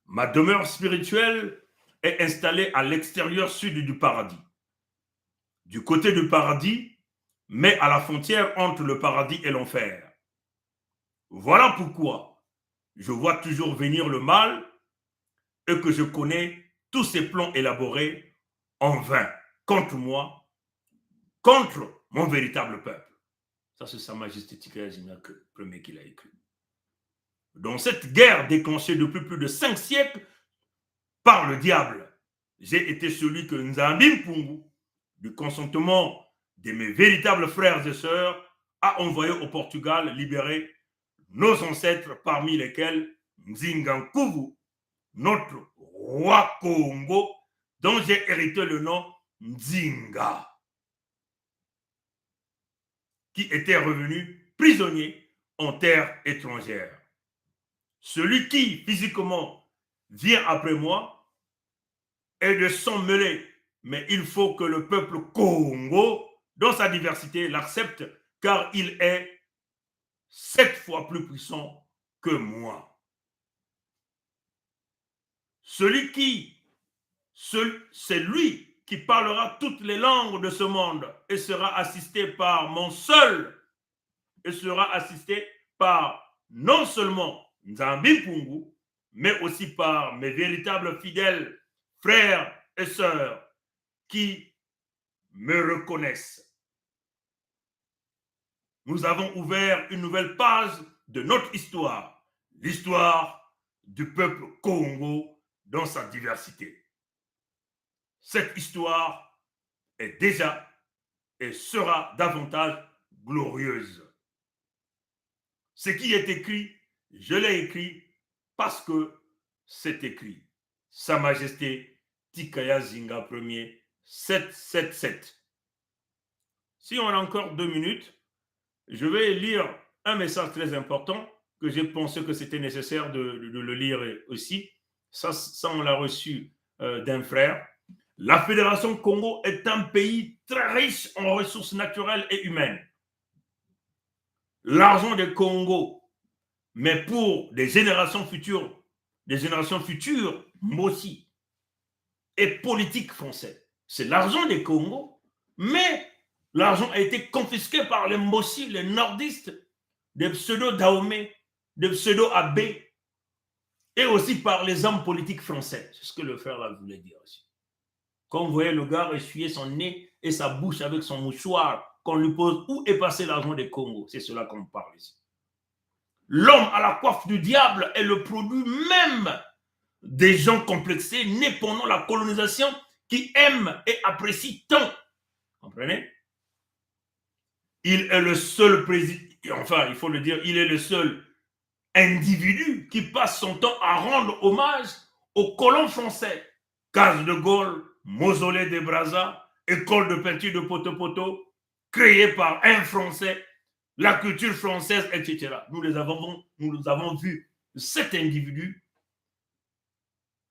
Ma demeure spirituelle est installée à l'extérieur sud du paradis. Du côté du paradis, mais à la frontière entre le paradis et l'enfer. Voilà pourquoi je vois toujours venir le mal et que je connais tous ces plans élaborés en vain contre moi, contre mon véritable peuple. Ça, c'est Sa Majesté Tikaya Zinga, premier qu'il a écrit. Dans cette guerre déclenchée depuis plus de 5 siècles par le diable, j'ai été celui que Nzambi Mpungu, du consentement de mes véritables frères et sœurs, a envoyé au Portugal libérer nos ancêtres, parmi lesquels Nzingankuvu, notre roi Congo, dont j'ai hérité le nom Nzinga, qui était revenu prisonnier en terre étrangère. Celui qui, physiquement, vient après moi est de sang mêlé, mais il faut que le peuple Congo, dans sa diversité, l'accepte, car il est 7 fois plus puissant que moi. C'est lui qui parlera toutes les langues de ce monde et sera assisté par mon seul, et sera assisté par non seulement Nzambi Mpungu, mais aussi par mes véritables fidèles frères et sœurs qui me reconnaissent. Nous avons ouvert une nouvelle page de notre histoire, l'histoire du peuple Congo dans sa diversité. Cette histoire est déjà et sera davantage glorieuse. Ce qui est écrit, je l'ai écrit parce que c'est écrit. Sa Majesté Tikaya Zinga Ier, 777. Si on a encore 2 minutes, je vais lire un message très important que j'ai pensé que c'était nécessaire de le lire aussi. Ça on l'a reçu d'un frère. La Fédération Congo est un pays très riche en ressources naturelles et humaines. L'argent des Congo, mais pour des générations futures, moi aussi, et politique français. C'est l'argent des Congo, mais L'argent a été confisqué par les Mbossi, les nordistes, des pseudo-Dahomey, des pseudo-Abbé, et aussi par les hommes politiques français. C'est ce que le frère là voulait dire aussi. Quand vous voyez le gars essuyer son nez et sa bouche avec son mouchoir, qu'on lui pose où est passé l'argent des Congo, c'est cela qu'on parle ici. L'homme à la coiffe du diable est le produit même des gens complexés nés pendant la colonisation qui aiment et apprécient tant. Comprenez? Il est le seul président, enfin, il faut le dire, il est le seul individu qui passe son temps à rendre hommage aux colons français. Case de Gaulle, mausolée des Brazza, école de peinture de Poto-Poto, créée par un Français, la culture française, etc. Nous avons vu cet individu,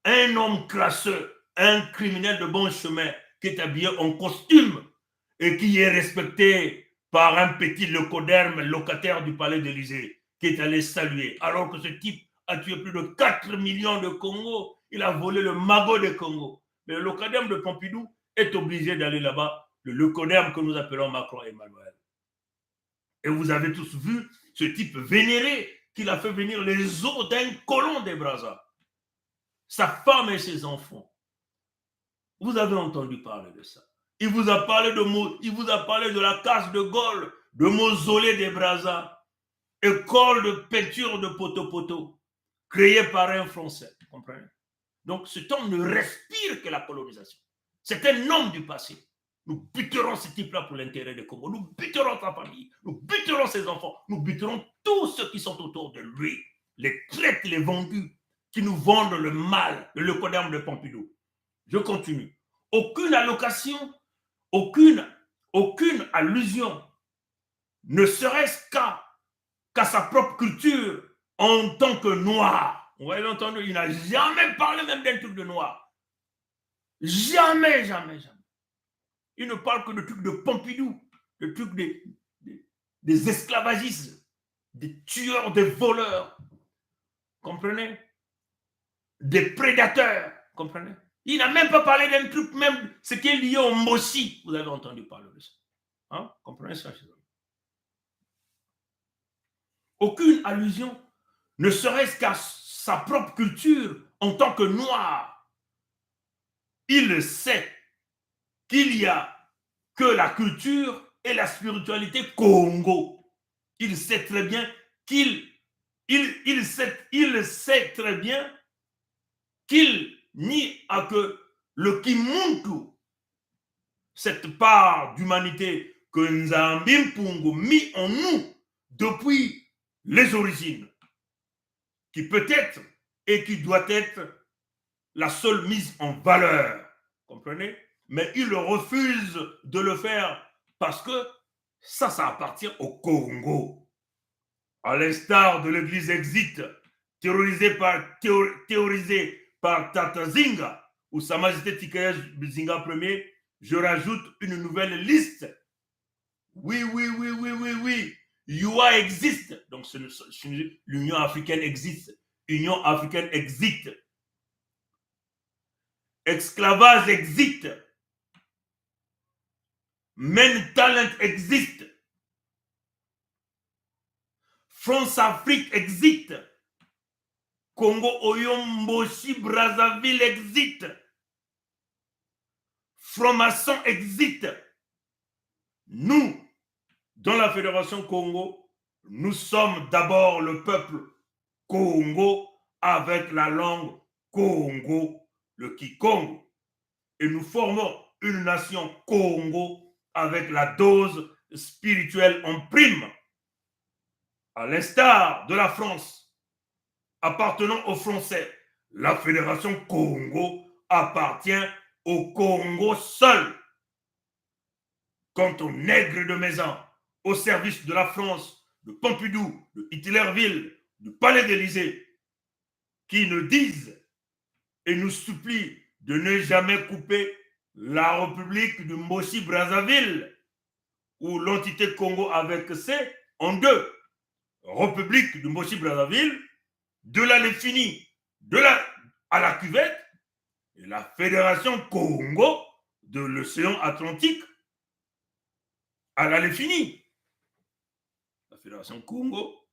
un homme crasseux, un criminel de bon chemin qui est habillé en costume et qui est respecté par un petit leucoderme locataire du palais d'Élysée qui est allé saluer. Alors que ce type a tué plus de 4 millions de Congo, il a volé le magot de Congo. Mais le leucoderme de Pompidou est obligé d'aller là-bas, le leucoderme que nous appelons Macron Emmanuel. Et vous avez tous vu ce type vénéré qu'il a fait venir les os d'un colon des Brazza. Sa femme et ses enfants. Vous avez entendu parler de ça. Il vous a parlé de la case de Gaulle, de mausolée des Brazza, école de peinture de Poto-Poto, créée par un Français. Comprenez? Donc cet homme ne respire que la colonisation. C'est un homme du passé. Nous buterons ce type-là pour l'intérêt des Congo. Nous buterons sa famille. Nous buterons ses enfants. Nous buterons tous ceux qui sont autour de lui. Les traites, les vendus, qui nous vendent le mal, le leucoderme de Pompidou. Je continue. Aucune allocation, aucune allusion, ne serait-ce qu'à sa propre culture en tant que noir. Vous avez entendu, il n'a jamais parlé même d'un truc de noir. Jamais, jamais, jamais. Il ne parle que de trucs de Pompidou, de trucs des esclavagistes, des tueurs, des voleurs. Comprenez? Des prédateurs. Comprenez? Il n'a même pas parlé d'un truc, même ce qui est lié au Mbossi. Vous avez entendu parler de ça. Hein? Comprenez ça, chez eux? Aucune allusion, ne serait-ce qu'à sa propre culture en tant que noir. Il sait qu'il n'y a que la culture et la spiritualité Congo. Il sait très bien qu'il sait très bien qu'il n'y a que le Kimuntu, cette part d'humanité que Nzambi Mpungu mis en nous depuis les origines, qui peut être et qui doit être la seule mise en valeur. Comprenez? Mais il refuse de le faire parce que ça appartient au Congo. À l'instar de l'église Exit, théorisée par Tata Zinga ou Sa Majesté Tikaya Zinga Ier, je rajoute une nouvelle liste. Oui. UA existe. Donc l'Union africaine existe. Union africaine existe. Esclavage existe. Men Talent existe. France-Afrique existe. Congo Oyomboshi Brazzaville existe. Franc-maçon existe. Nous, dans la Fédération Congo, nous sommes d'abord le peuple Congo avec la langue Congo, le Kikongo. Et nous formons une nation Congo avec la dose spirituelle en prime. À l'instar de la France, appartenant aux Français, la Fédération Congo appartient au Congo seul. Quant aux nègres de maison, au service de la France, de Pompidou, de Hitlerville, du Palais d'Élysée, qui nous disent et nous supplient de ne jamais couper la République de Mbossi-Brazzaville ou l'entité Congo avec C en deux. République de Mbossi-Brazzaville, de la Léfini, à la cuvette, et la Fédération Congo de l'océan Atlantique. elle est finie. La Fédération Congo,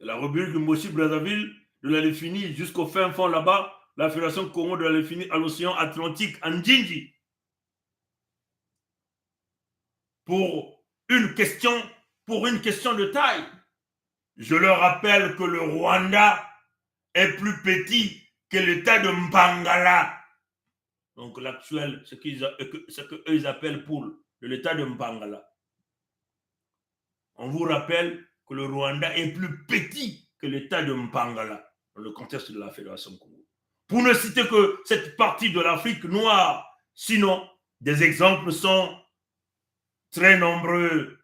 la République de Moshi-Brazzaville, de la Léfini jusqu'au fin fond là-bas, la Fédération Congo de la Léfini à l'océan Atlantique, en Ndjinji. Pour une question de taille. Je leur rappelle que le Rwanda est plus petit que l'État de Mpangala. Donc l'actuel, ce qu'eux ils appellent Poul, de l'État de Mpangala. On vous rappelle que le Rwanda est plus petit que l'État de Mpangala dans le contexte de la Fédération Congo. Pour ne citer que cette partie de l'Afrique noire, sinon des exemples sont très nombreux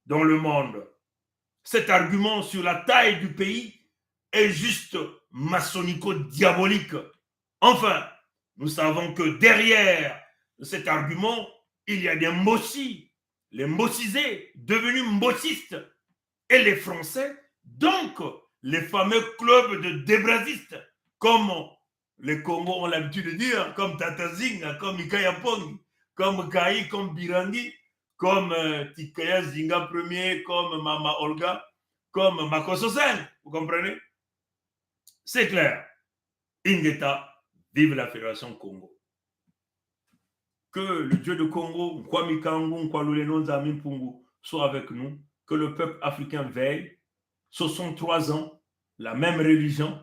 dans le monde. Cet argument sur la taille du pays est juste maçonnico-diabolique. Enfin, nous savons que derrière cet argument, il y a des Mbossi, les Mbossisés devenus Mbossistes, et les Français, donc les fameux clubs de débrasistes, comme les Congos ont l'habitude de dire, comme Tatazinga, comme Ikayapong, comme Kaï, comme Birangi, comme Tikaya Zinga Premier, comme Mama Olga, comme Makososen, vous comprenez? C'est clair. Ingeta, vive la Fédération Congo. Que le Dieu de Congo, Kwame Kangu, Kwaluleno Nzami Mpungu, soit avec nous, que le peuple africain veille. 63 ans, la même religion,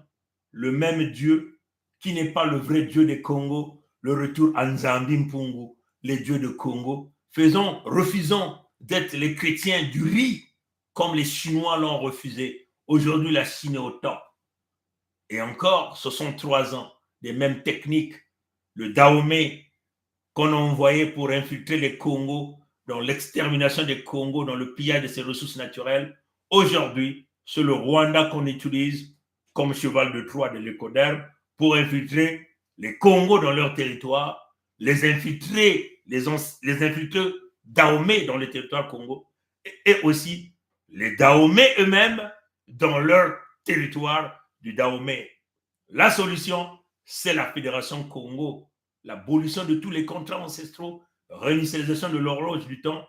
le même Dieu, qui n'est pas le vrai Dieu des Congo, le retour à Nzambi Mpungu, les dieux de Congo. Refusons d'être les chrétiens du riz, comme les Chinois l'ont refusé. Aujourd'hui, la Chine est au top. Et encore, 63 ans, des mêmes techniques, le Dahomey qu'on a envoyé pour infiltrer les Congos, dans l'extermination des Congos, dans le pillage de ses ressources naturelles. Aujourd'hui, c'est le Rwanda qu'on utilise comme cheval de Troie de l'écoderme pour infiltrer les Congos dans leur territoire, les infiltrer Dahomey dans le territoire Congo, et aussi les Dahomey eux-mêmes dans leur territoire du Dahomey. La solution, c'est la Fédération Congo, l'abolition de tous les contrats ancestraux, réinitialisation de l'horloge du temps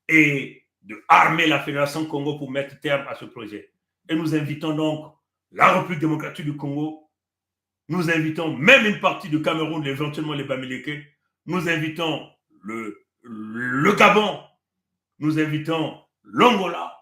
et de armer la Fédération Congo pour mettre terme à ce projet. Et nous invitons donc la République démocratique du Congo, nous invitons même une partie du Cameroun, éventuellement les Bamileke, nous invitons le Gabon, nous invitons l'Angola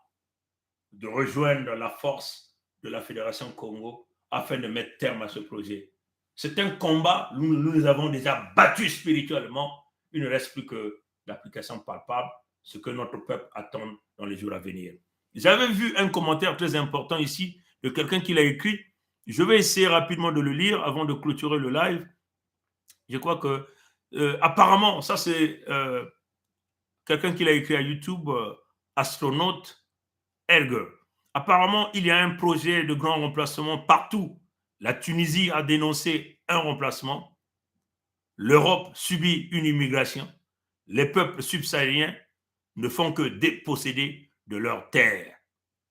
de rejoindre la force de la Fédération Congo afin de mettre terme à ce projet. C'est un combat, nous avons déjà battu spirituellement. Il ne reste plus que l'application palpable, ce que notre peuple attend dans les jours à venir. J'avais vu un commentaire très important ici de quelqu'un qui l'a écrit. Je vais essayer rapidement de le lire avant de clôturer le live. Je crois que, apparemment, ça c'est quelqu'un qui l'a écrit à YouTube, astronaute Erger. Apparemment, il y a un projet de grand remplacement partout. La Tunisie a dénoncé un remplacement. L'Europe subit une immigration. Les peuples subsahariens ne font que déposséder de leurs terres.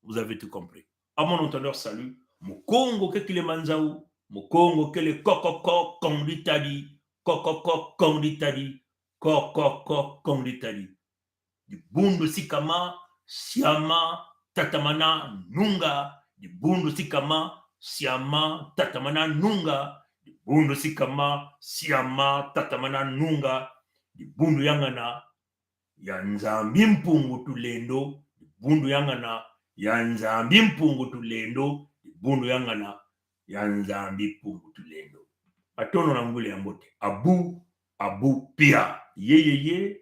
Vous avez tout compris. À mon entendeur, salut. Mokongo kekile manzaou. Mokongo kele kokoko konditadi. Kokoko konditadi. Kokoko konditadi. Du bundu sikama, siama, tatamana, nunga. Du bundu sikama, siama, tatamana, nunga. Du bundu sikama, siama, tatamana, nunga. Du bundu yangana. Ya Nzambi Mpungu tulendo, bundu yangana, ya Nzambi Mpungu tulendo, bundu yangana, ya Nzambi Mpungu tulendo. Atono na ngule ya mbote. Abu pia. Ye.